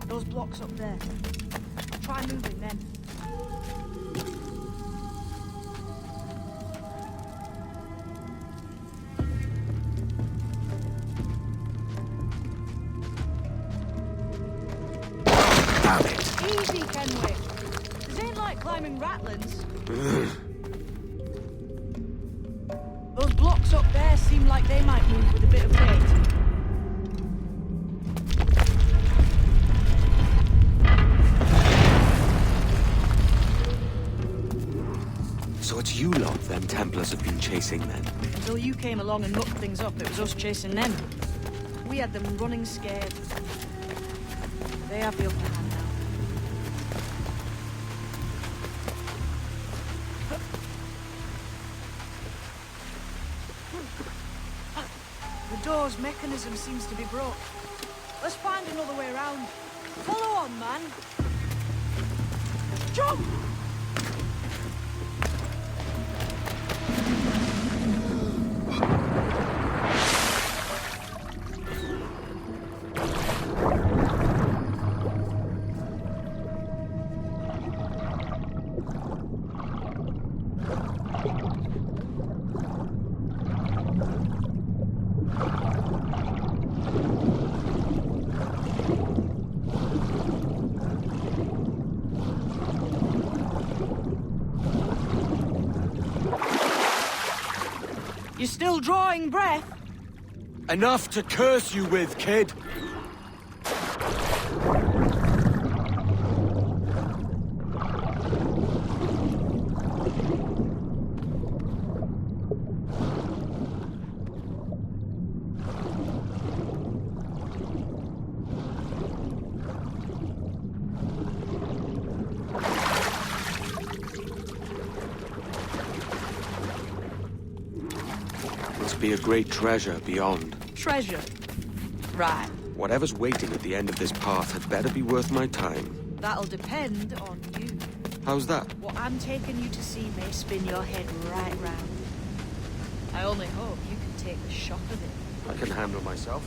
Those blocks up there. I'll try moving then. Damn it! Easy, Kenway. This ain't like climbing Ratlins. Those blocks up there seem like they might move with a bit of weight. So it's you lot them Templars have been chasing then? Until you came along and mucked things up, it was us chasing them. We had them running scared. They have the upper hand now. The door's mechanism seems to be broke. Let's find another way around. Follow on, man. Jump! You're still drawing breath? Enough to curse you with, kid! Must be a great treasure beyond. Treasure. Right. Whatever's waiting at the end of this path had better be worth my time. That'll depend on you. How's that? What I'm taking you to see may spin your head right round. I only hope you can take the shock of it. I can handle myself.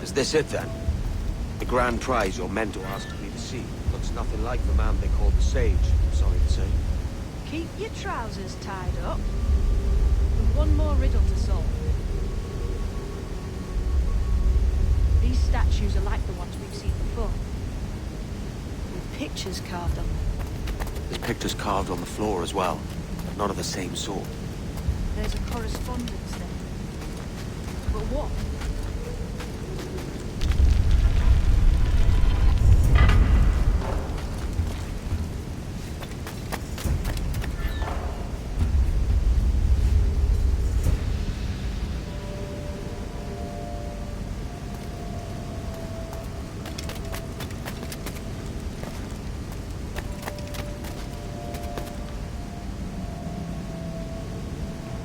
Is this it then? The grand prize you're meant to ask me to see looks nothing like the man they call the Sage, I'm sorry to say. Keep your trousers tied up. With one more riddle to solve. These statues are like the ones we've seen before. With pictures carved on them. There's pictures carved on the floor as well. Not of the same sort. There's a correspondence there. But what?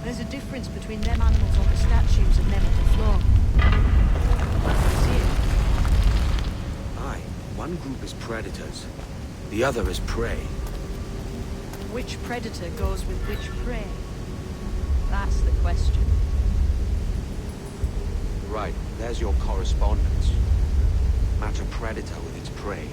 There's a difference between them animals on the statues and them on the floor. See it? Aye, one group is predators. The other is prey. Which predator goes with which prey? That's the question. Right, there's your correspondence. Match a predator with its prey.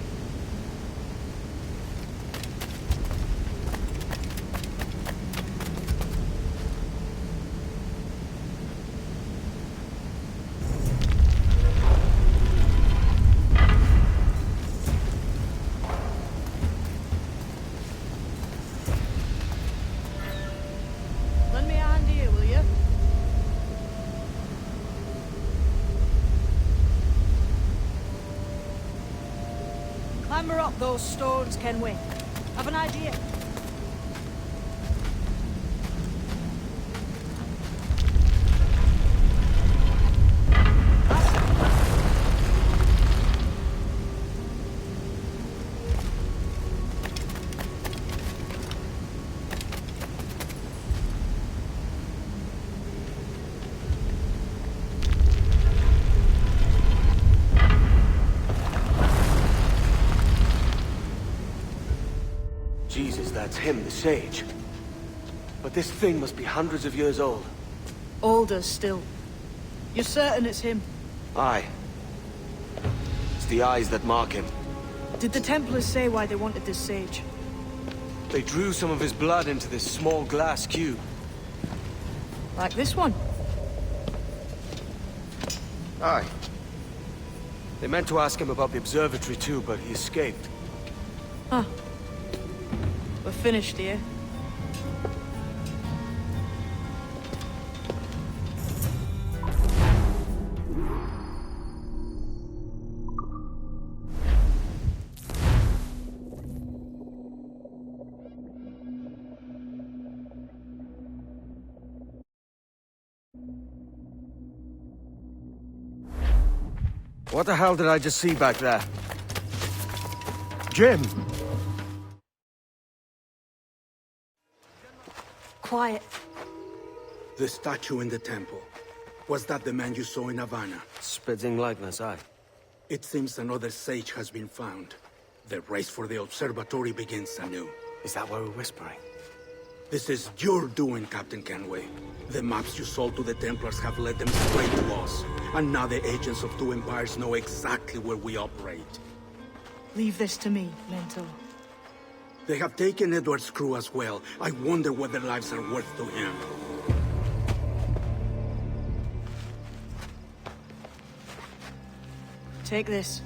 Lend me a hand here, will you? Clamber up those stones, can we? Have an idea? Jesus, that's him, the Sage. But this thing must be hundreds of years old. Older still. You're certain it's him? Aye. It's the eyes that mark him. Did the Templars say why they wanted this sage? They drew some of his blood into this small glass cube. Like this one? Aye. They meant to ask him about the observatory too, but he escaped. Huh. We're finished here. What the hell did I just see back there? Jim! Quiet. The statue in the temple. Was that the man you saw in Havana? Spitting likeness, aye. It seems another sage has been found. The race for the observatory begins anew. Is that why we're whispering? This is your doing, Captain Kenway. The maps you sold to the Templars have led them straight to us. And now the agents of two empires know exactly where we operate. Leave this to me, Mentor. They have taken Edward's crew as well. I wonder what their lives are worth to him. Take this.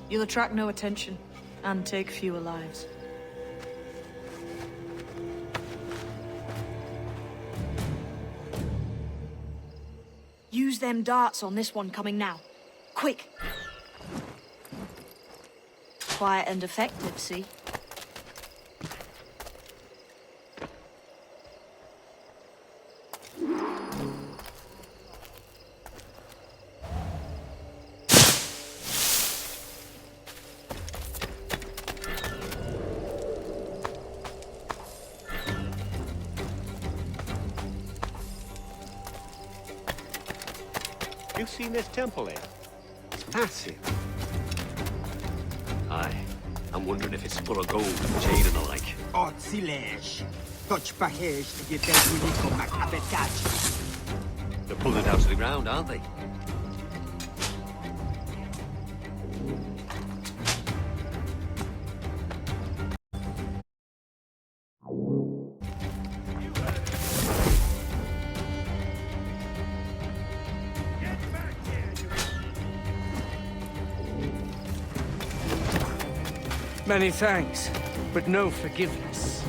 You'll attract no attention, and take fewer lives. Use them darts on this one coming now. Quick! Quiet and effective, see? You've seen this temple here? It's massive. Aye. I'm wondering if it's full of gold and jade and the like. Oh, silêncio. Touch pahej to get that unico macabetachi. They're pulling it down to the ground, aren't they? Many thanks, but no forgiveness.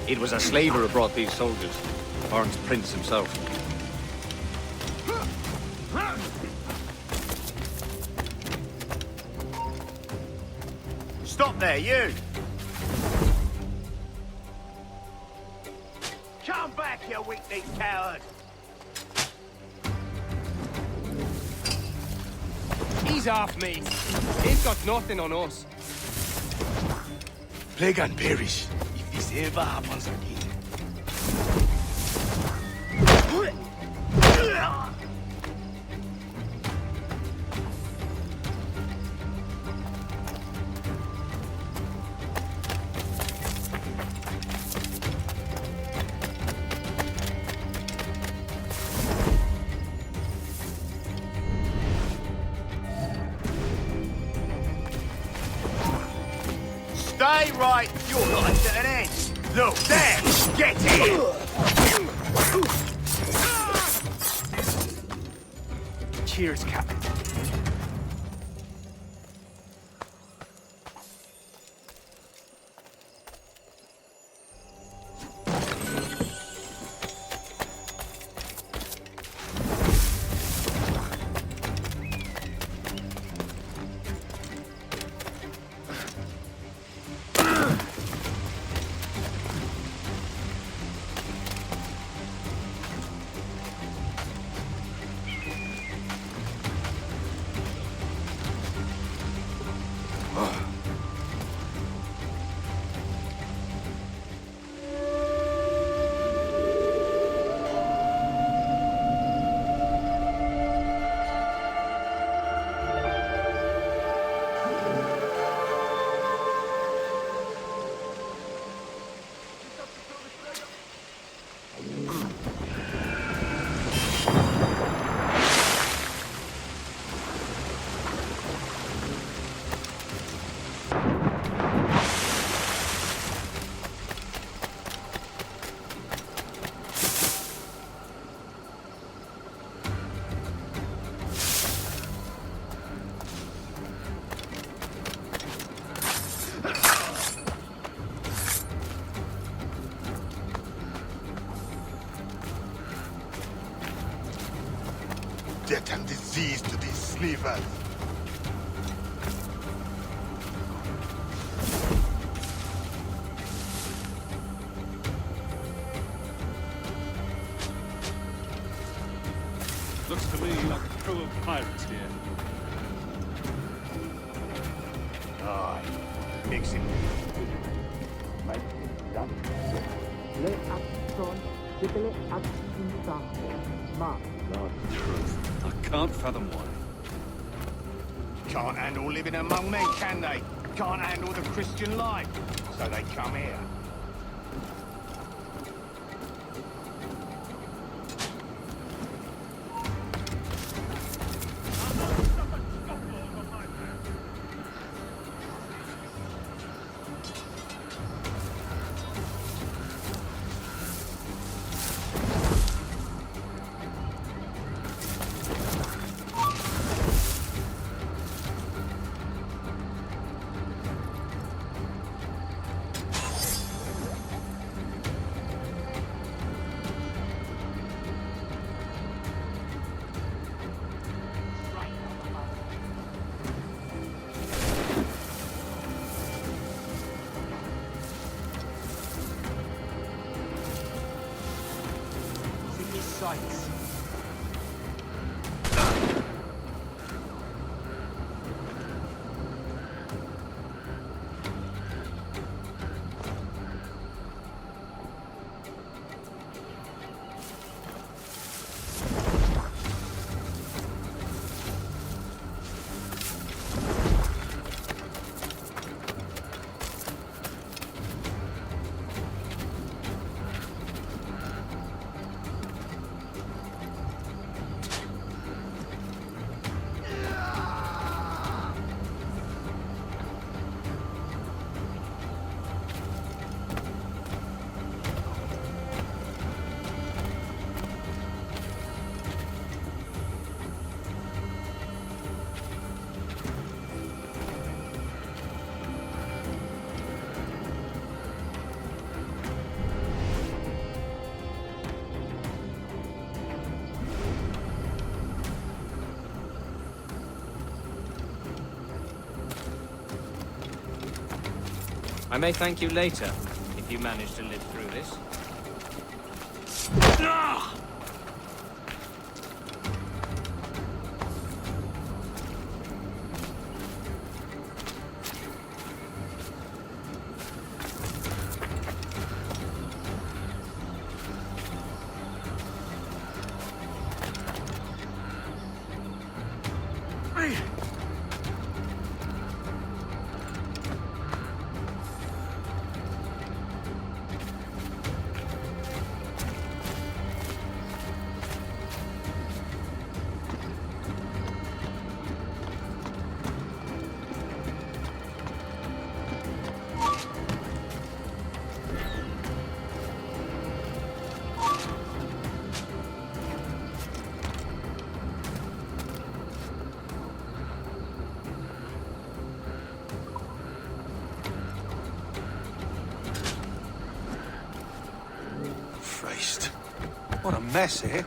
It was a slaver who brought these soldiers. Orm's prince himself. Stop there, you! Come back, you weak-kneed coward! He's off me. He's got nothing on us. Plague and perish if this ever happens again. Stay right, your life's at an end. Look, there! Get in! Cheers, Captain. death and disease to these slavers. Looks to me like a crew of pirates here. Aye, mix it. Truth. I can't fathom why. Can't handle living among men, can they? Can't handle the Christian life, so they come here. Sights. I may thank you later, if you manage to live through this. Christ. What a mess here.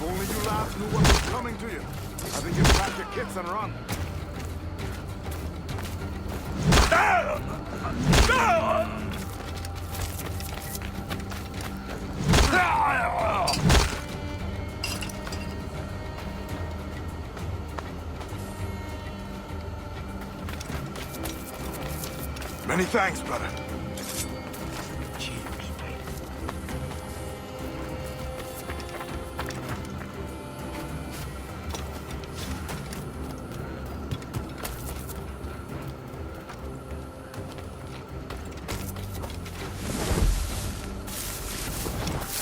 only you lads knew what was coming to you. I think you pack your kits and run. Many thanks, brother.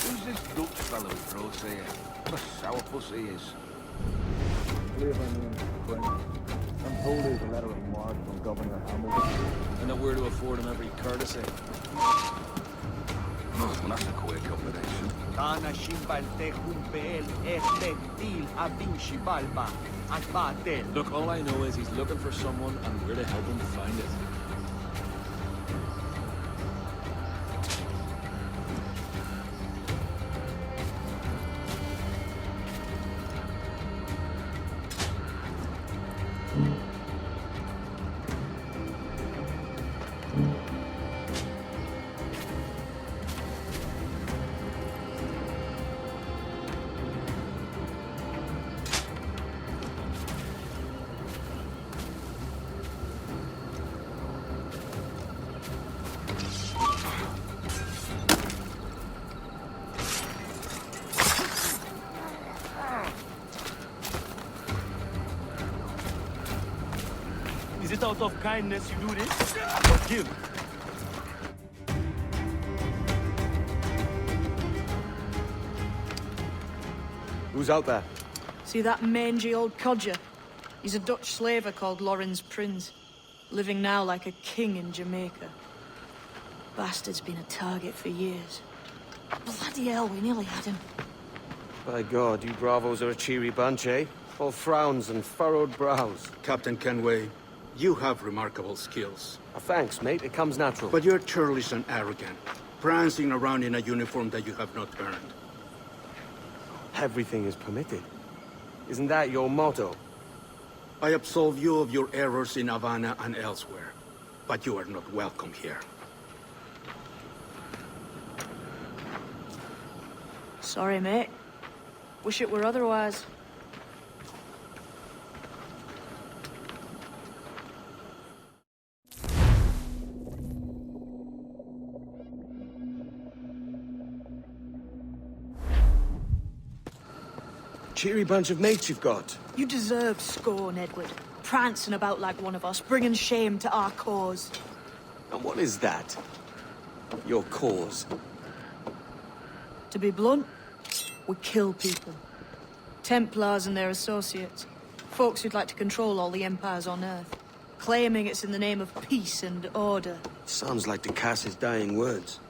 Who's this Dutch fellow who throws here? What a sourpuss he is. Believe my name, friend. I'm told there's a letter of marque from Governor Hamilton. And that we're to afford him every courtesy. Well, that's a queer combination. Look, all I know is he's looking for someone and we're to help him find it. Is it out of kindness you do this? Kill. Who's out there? See that mangy old codger? He's a Dutch slaver called Lorenz Prins, living now like a king in Jamaica. Bastard's been a target for years. Bloody hell, we nearly had him. By God, you bravos are a cheery bunch, eh? All frowns and furrowed brows. Captain Kenway, you have remarkable skills. Thanks, mate. It comes natural. But you're churlish and arrogant, prancing around in a uniform that you have not earned. Everything is permitted. Isn't that your motto? I absolve you of your errors in Havana and elsewhere, but you are not welcome here. Sorry, mate. Wish it were otherwise. Cheery bunch of mates you've got. You deserve scorn, Edward. Prancing about like one of us, bringing shame to our cause. And what is that? Your cause? To be blunt, we kill people. Templars and their associates. Folks who'd like to control all the empires on Earth. Claiming it's in the name of peace and order. Sounds like De Cass's dying words.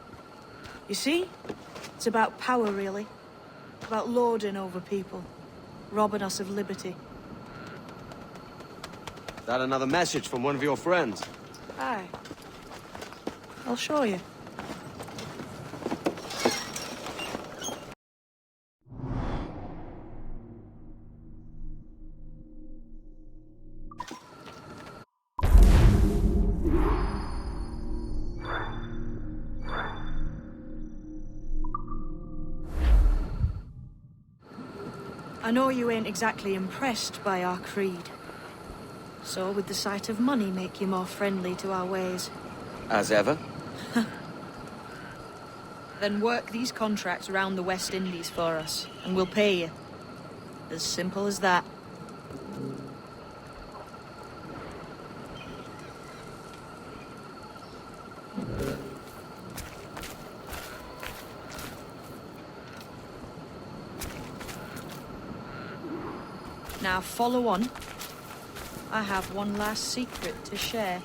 You see? It's about power, really. About lording over people. Robbing us of liberty. That another message from one of your friends? Aye. I'll show you. I know you ain't exactly impressed by our creed. So would the sight of money make you more friendly to our ways? As ever. Then work these contracts around the West Indies for us, and we'll pay you. As simple as that. Now follow on. I have one last secret to share.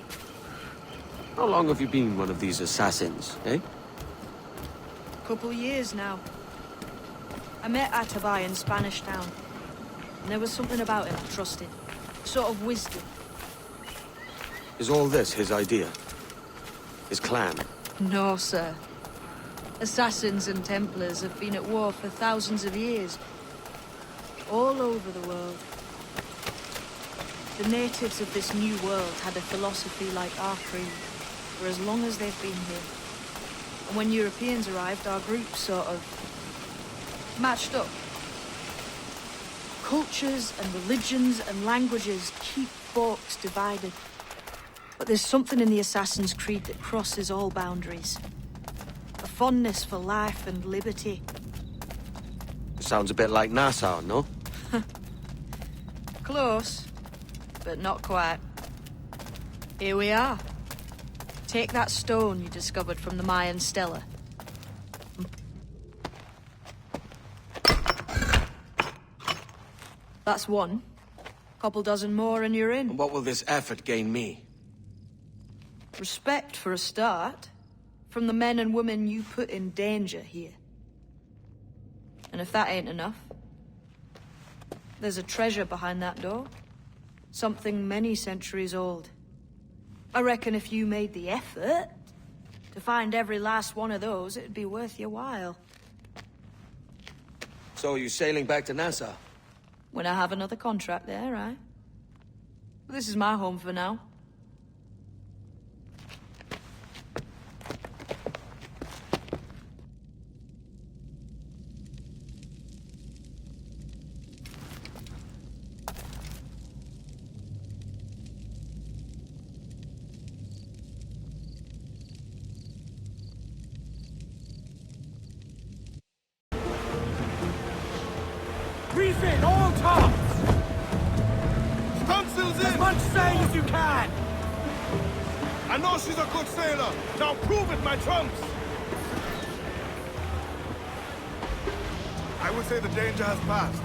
How long have you been one of these assassins, eh? Couple years now. I met Atabay in Spanish Town. And there was something about him I trusted. Sort of wisdom. Is all this his idea? His clan? No, sir. Assassins and Templars have been at war for thousands of years. all over the world. The natives of this new world had a philosophy like our creed, for as long as they've been here. And when Europeans arrived, our groups sort of matched up. Cultures and religions and languages keep folks divided. But there's something in the Assassin's Creed that crosses all boundaries. A fondness for life and liberty. Sounds a bit like Nassau, no? Close, but not quite. Here we are. Take that stone you discovered from the Mayan Stela. That's one. Couple dozen more and you're in. And what will this effort gain me? Respect for a start. From the men and women you put in danger here. And if that ain't enough, there's a treasure behind that door. Something many centuries old. I reckon if you made the effort to find every last one of those, it'd be worth your while. So you sailing back to Nassau? When I have another contract there, right? This is my home for now. Reef in, all tops! Stunsails in! As much sail as you can! I know she's a good sailor. Now prove it, my trumps! I would say the danger has passed.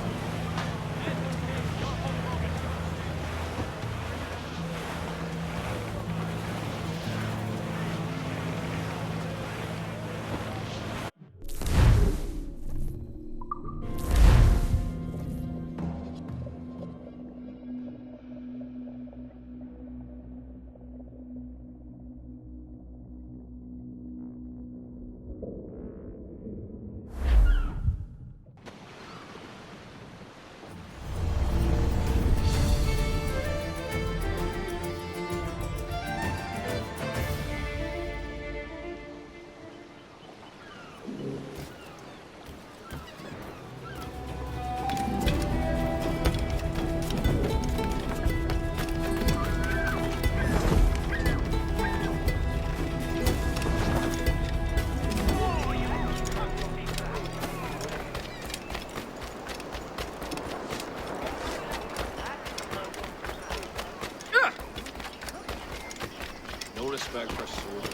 No respect for soldiers.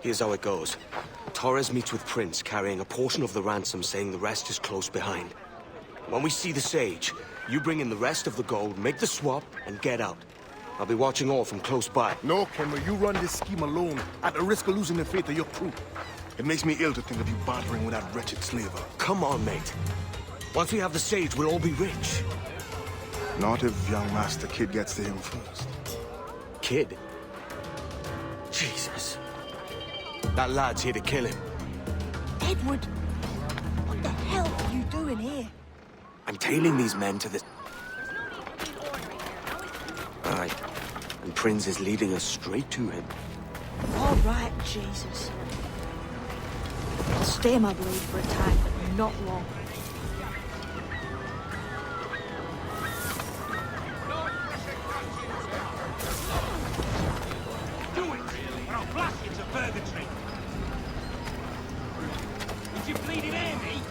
Here's how it goes. Torres meets with Prince, carrying a portion of the ransom, saying the rest is close behind. When we see the Sage, you bring in the rest of the gold, make the swap, and get out. I'll be watching all from close by. No, Kenway, you run this scheme alone, at the risk of losing the faith of your crew. It makes me ill to think of you bartering with that wretched slaver. Come on, mate. Once we have the Sage, we'll all be rich. Not if young Master Kid gets to him first. Kid? Jesus. That lad's here to kill him. Edward, what the hell are you doing here? I'm tailing these men to the... Aye. And Prince is leading us straight to him. All right, Jesus. I'll stay my blade for a time, but not long. Do it, or I'll blast you to purgatory. Did you bleeding hear me?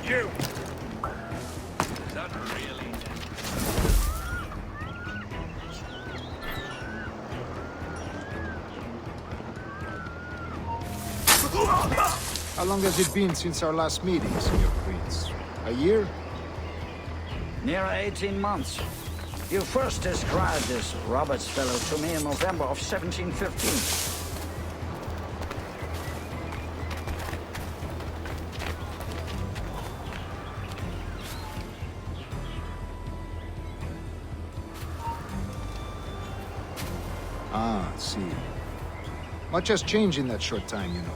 You! Is that really? How long has it been since our last meeting, Senior Prince? A year? Near 18 months. You first described this Roberts fellow to me in November of 1715. Ah, see. Much has changed in that short time, you know.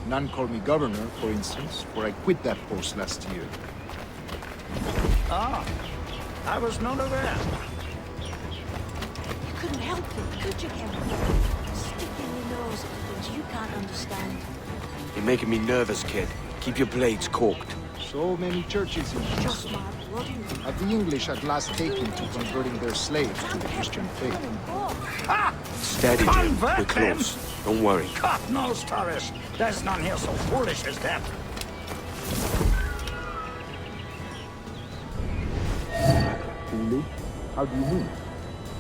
None called me governor, for instance, for I quit that post last year. Ah, I was not aware. You couldn't help it, could you, Henry? Sticking your nose into things you can't understand. You're making me nervous, kid. Keep your blades corked. So many churches in Just my bloody... have the English at last taken to converting their slaves to the Christian faith. Ha! Steady, Jim. Convert We're close. them? Don't worry. God knows, Torres. There's none here so foolish as that. Really? How do you mean?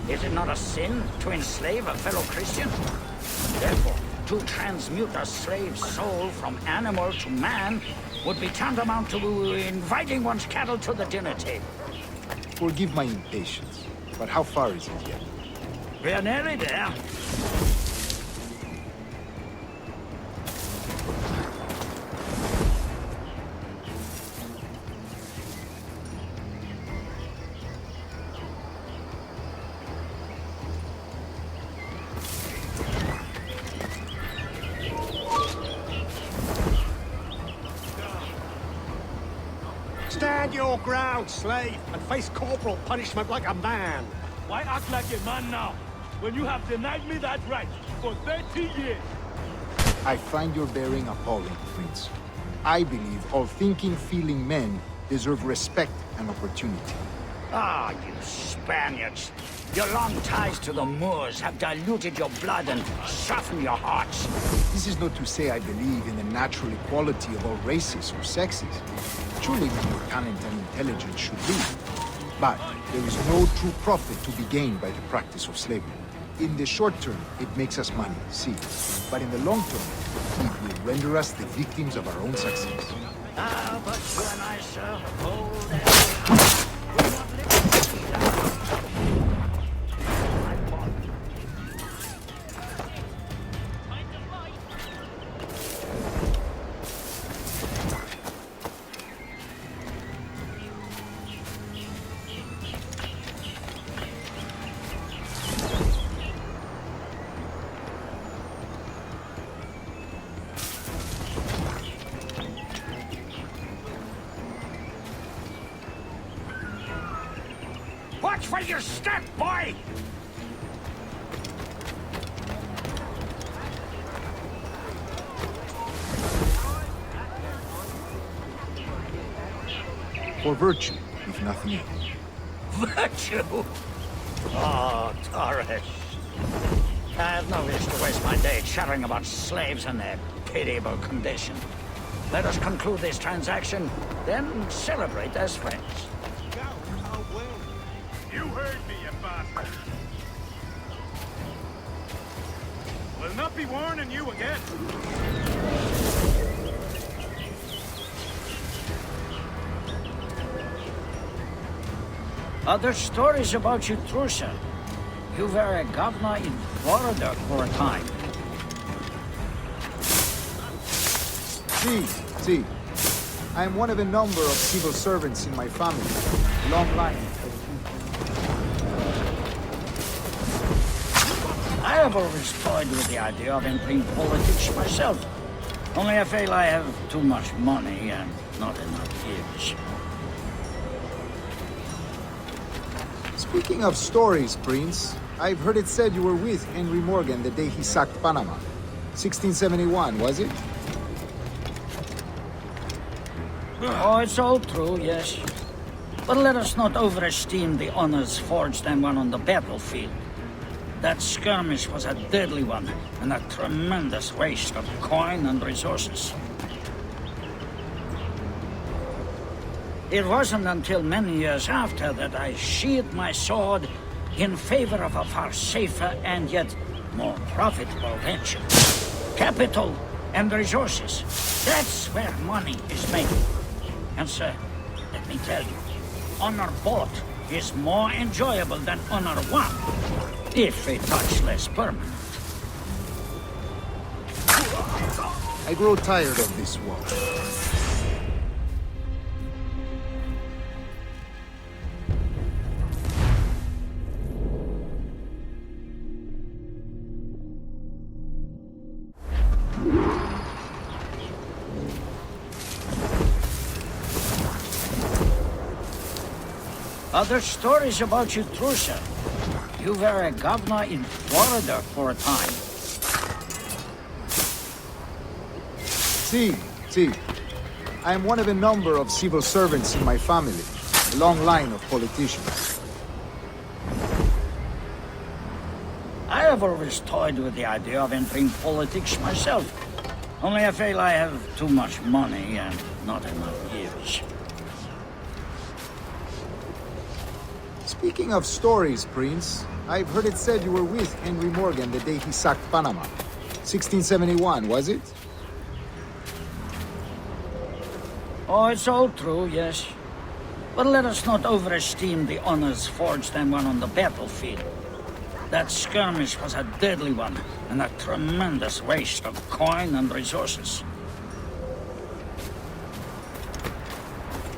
Is it not a sin to enslave a fellow Christian? Therefore, to transmute a slave's soul from animal to man would be tantamount to inviting one's cattle to the dinner table. Forgive my impatience, but how far is it yet? We're nearly there. Stand your ground, slave, and face corporal punishment like a man. Why act like a man now, when you have denied me that right for 30 years? I find your bearing appalling, Prince. I believe all thinking, feeling men deserve respect and opportunity. Ah, you Spaniards. Your long ties to the Moors have diluted your blood and softened your hearts. This is not to say I believe in the natural equality of all races or sexes. Surely more talent and intelligence should lead. But there is no true profit to be gained by the practice of slavery. In the short term, it makes us money, see. But in the long term, it will render us the victims of our own success. Ah, but you and I, sir, hold it. Watch where you step, boy! For virtue, if nothing else. Virtue? Oh, Torres. I have no wish to waste my day chattering about slaves and their pitiable condition. Let us conclude this transaction, then celebrate as friends. not be warning you again. Other stories about you, true, sir. You were a governor in Florida for a time. See. I am one of a number of civil servants in my family. Long line. I have always toyed with the idea of entering politics myself. Only I feel I have too much money and not enough years. Speaking of stories, Prince, I've heard it said you were with Henry Morgan the day he sacked Panama. 1671, was it? Oh, it's all true, yes. But let us not overesteem the honors forged and won on the battlefield. That skirmish was a deadly one, and a tremendous waste of coin and resources. It wasn't until many years after that I sheathed my sword in favor of a far safer and yet more profitable venture. Capital and resources. That's where money is made. And sir, let me tell you, honor bought is more enjoyable than honor won, if a touch less permanent. I grow tired of this war. Other stories about you, true, sir. You were a governor in Florida for a time. See. I am one of a number of civil servants in my family. A long line of politicians. I have always toyed with the idea of entering politics myself. Only I feel I have too much money and not enough years. Speaking of stories, Prince, I've heard it said you were with Henry Morgan the day he sacked Panama. 1671, was it? Oh, it's all true, yes. But let us not overesteem the honors forged and won on the battlefield. That skirmish was a deadly one, and a tremendous waste of coin and resources.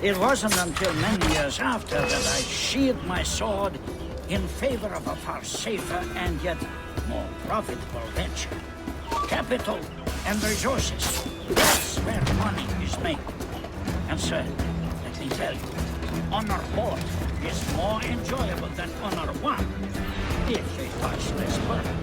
It wasn't until many years after that I sheathed my sword in favor of a far safer and yet more profitable venture. Capital and resources. That's where money is made. And sir, let me tell you, honor bought is more enjoyable than honor won, if a touch less permanent.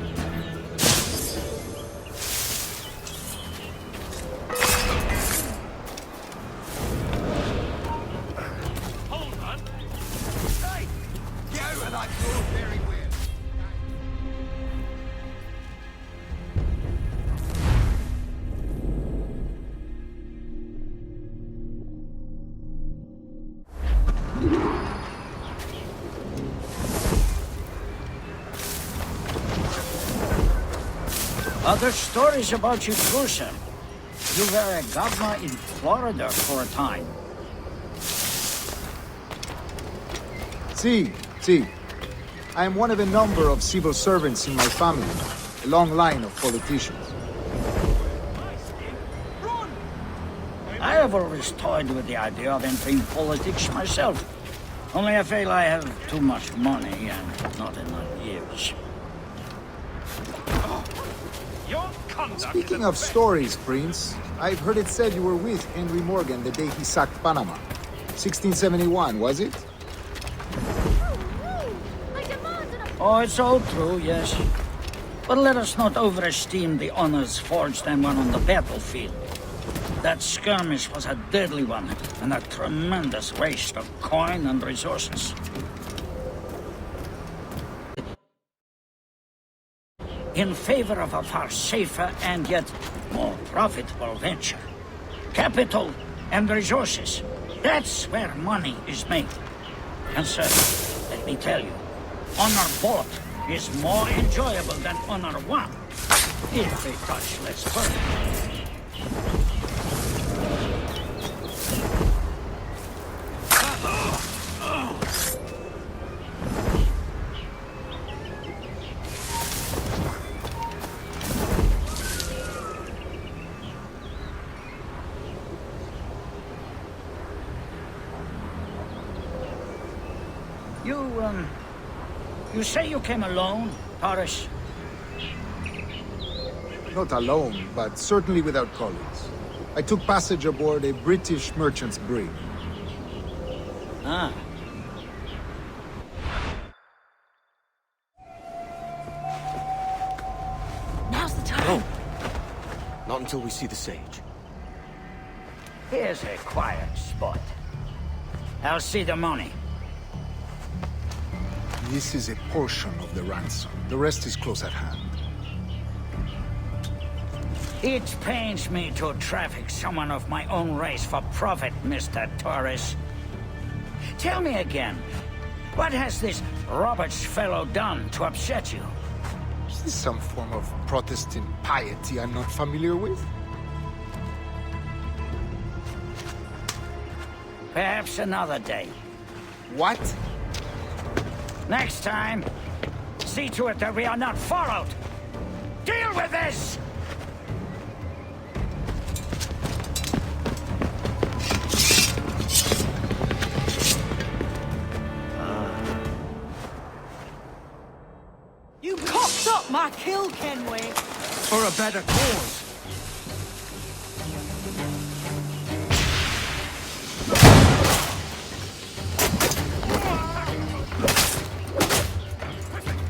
Other stories about you, too, sir. You were a governor in Florida for a time. See. I am one of a number of civil servants in my family. A long line of politicians. I have always toyed with the idea of entering politics myself. Only I feel I have too much money and not enough years. Speaking of stories, Prince, I've heard it said you were with Henry Morgan the day he sacked Panama. 1671, was it? Oh, it's all true, yes. But let us not overesteem the honors forged and won on the battlefield. That skirmish was a deadly one, and a tremendous waste of coin and resources. In favor of a far safer and yet more profitable venture. Capital and resources. That's where money is made. And sir, let me tell you, honor bought is more enjoyable than honor won, If they touch, let's burn. You say you came alone, Paris? Not alone, but certainly without colleagues. I took passage aboard a British merchant's brig. Ah. Now's the time. No. Not until we see the sage. Here's a quiet spot. I'll see the money. This is a portion of the ransom. The rest is close at hand. It pains me to traffic someone of my own race for profit, Mr. Torres. Tell me again, what has this Roberts fellow done to upset you? Is this some form of Protestant piety I'm not familiar with? Perhaps another day. What? Next time, see to it that we are not followed. Deal with this! You cocked up my kill, Kenway. For a better cause.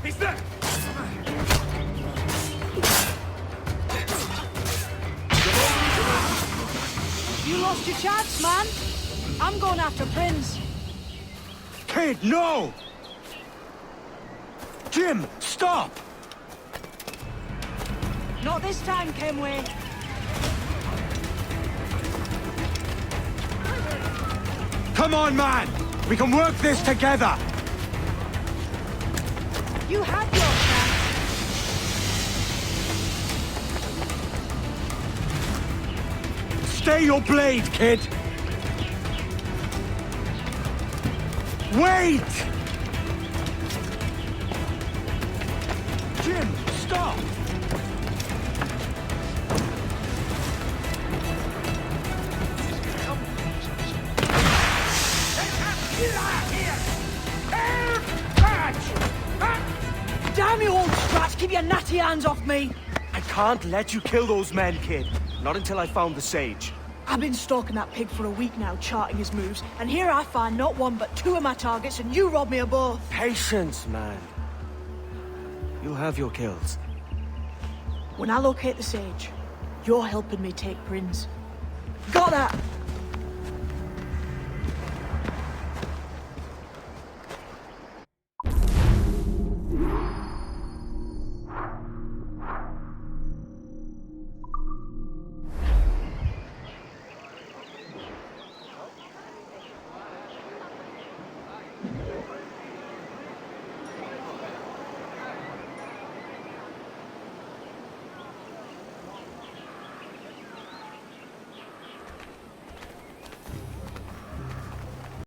He's there! You lost your chance, man. I'm going after Prince. Kid, no! Jim, stop! Not this time, Kenway. Come on, man! We can work this together! You had your chance. Stay your blade, kid! Wait! Jim, stop! Damn you, old scratch! Keep your natty hands off me! I can't let you kill those men, kid. Not until I found the sage. I've been stalking that pig for a week now, charting his moves, and here I find not one but two of my targets, and you rob me of both. Patience, man. You'll have your kills. When I locate the sage, you're helping me take Prince. Got that?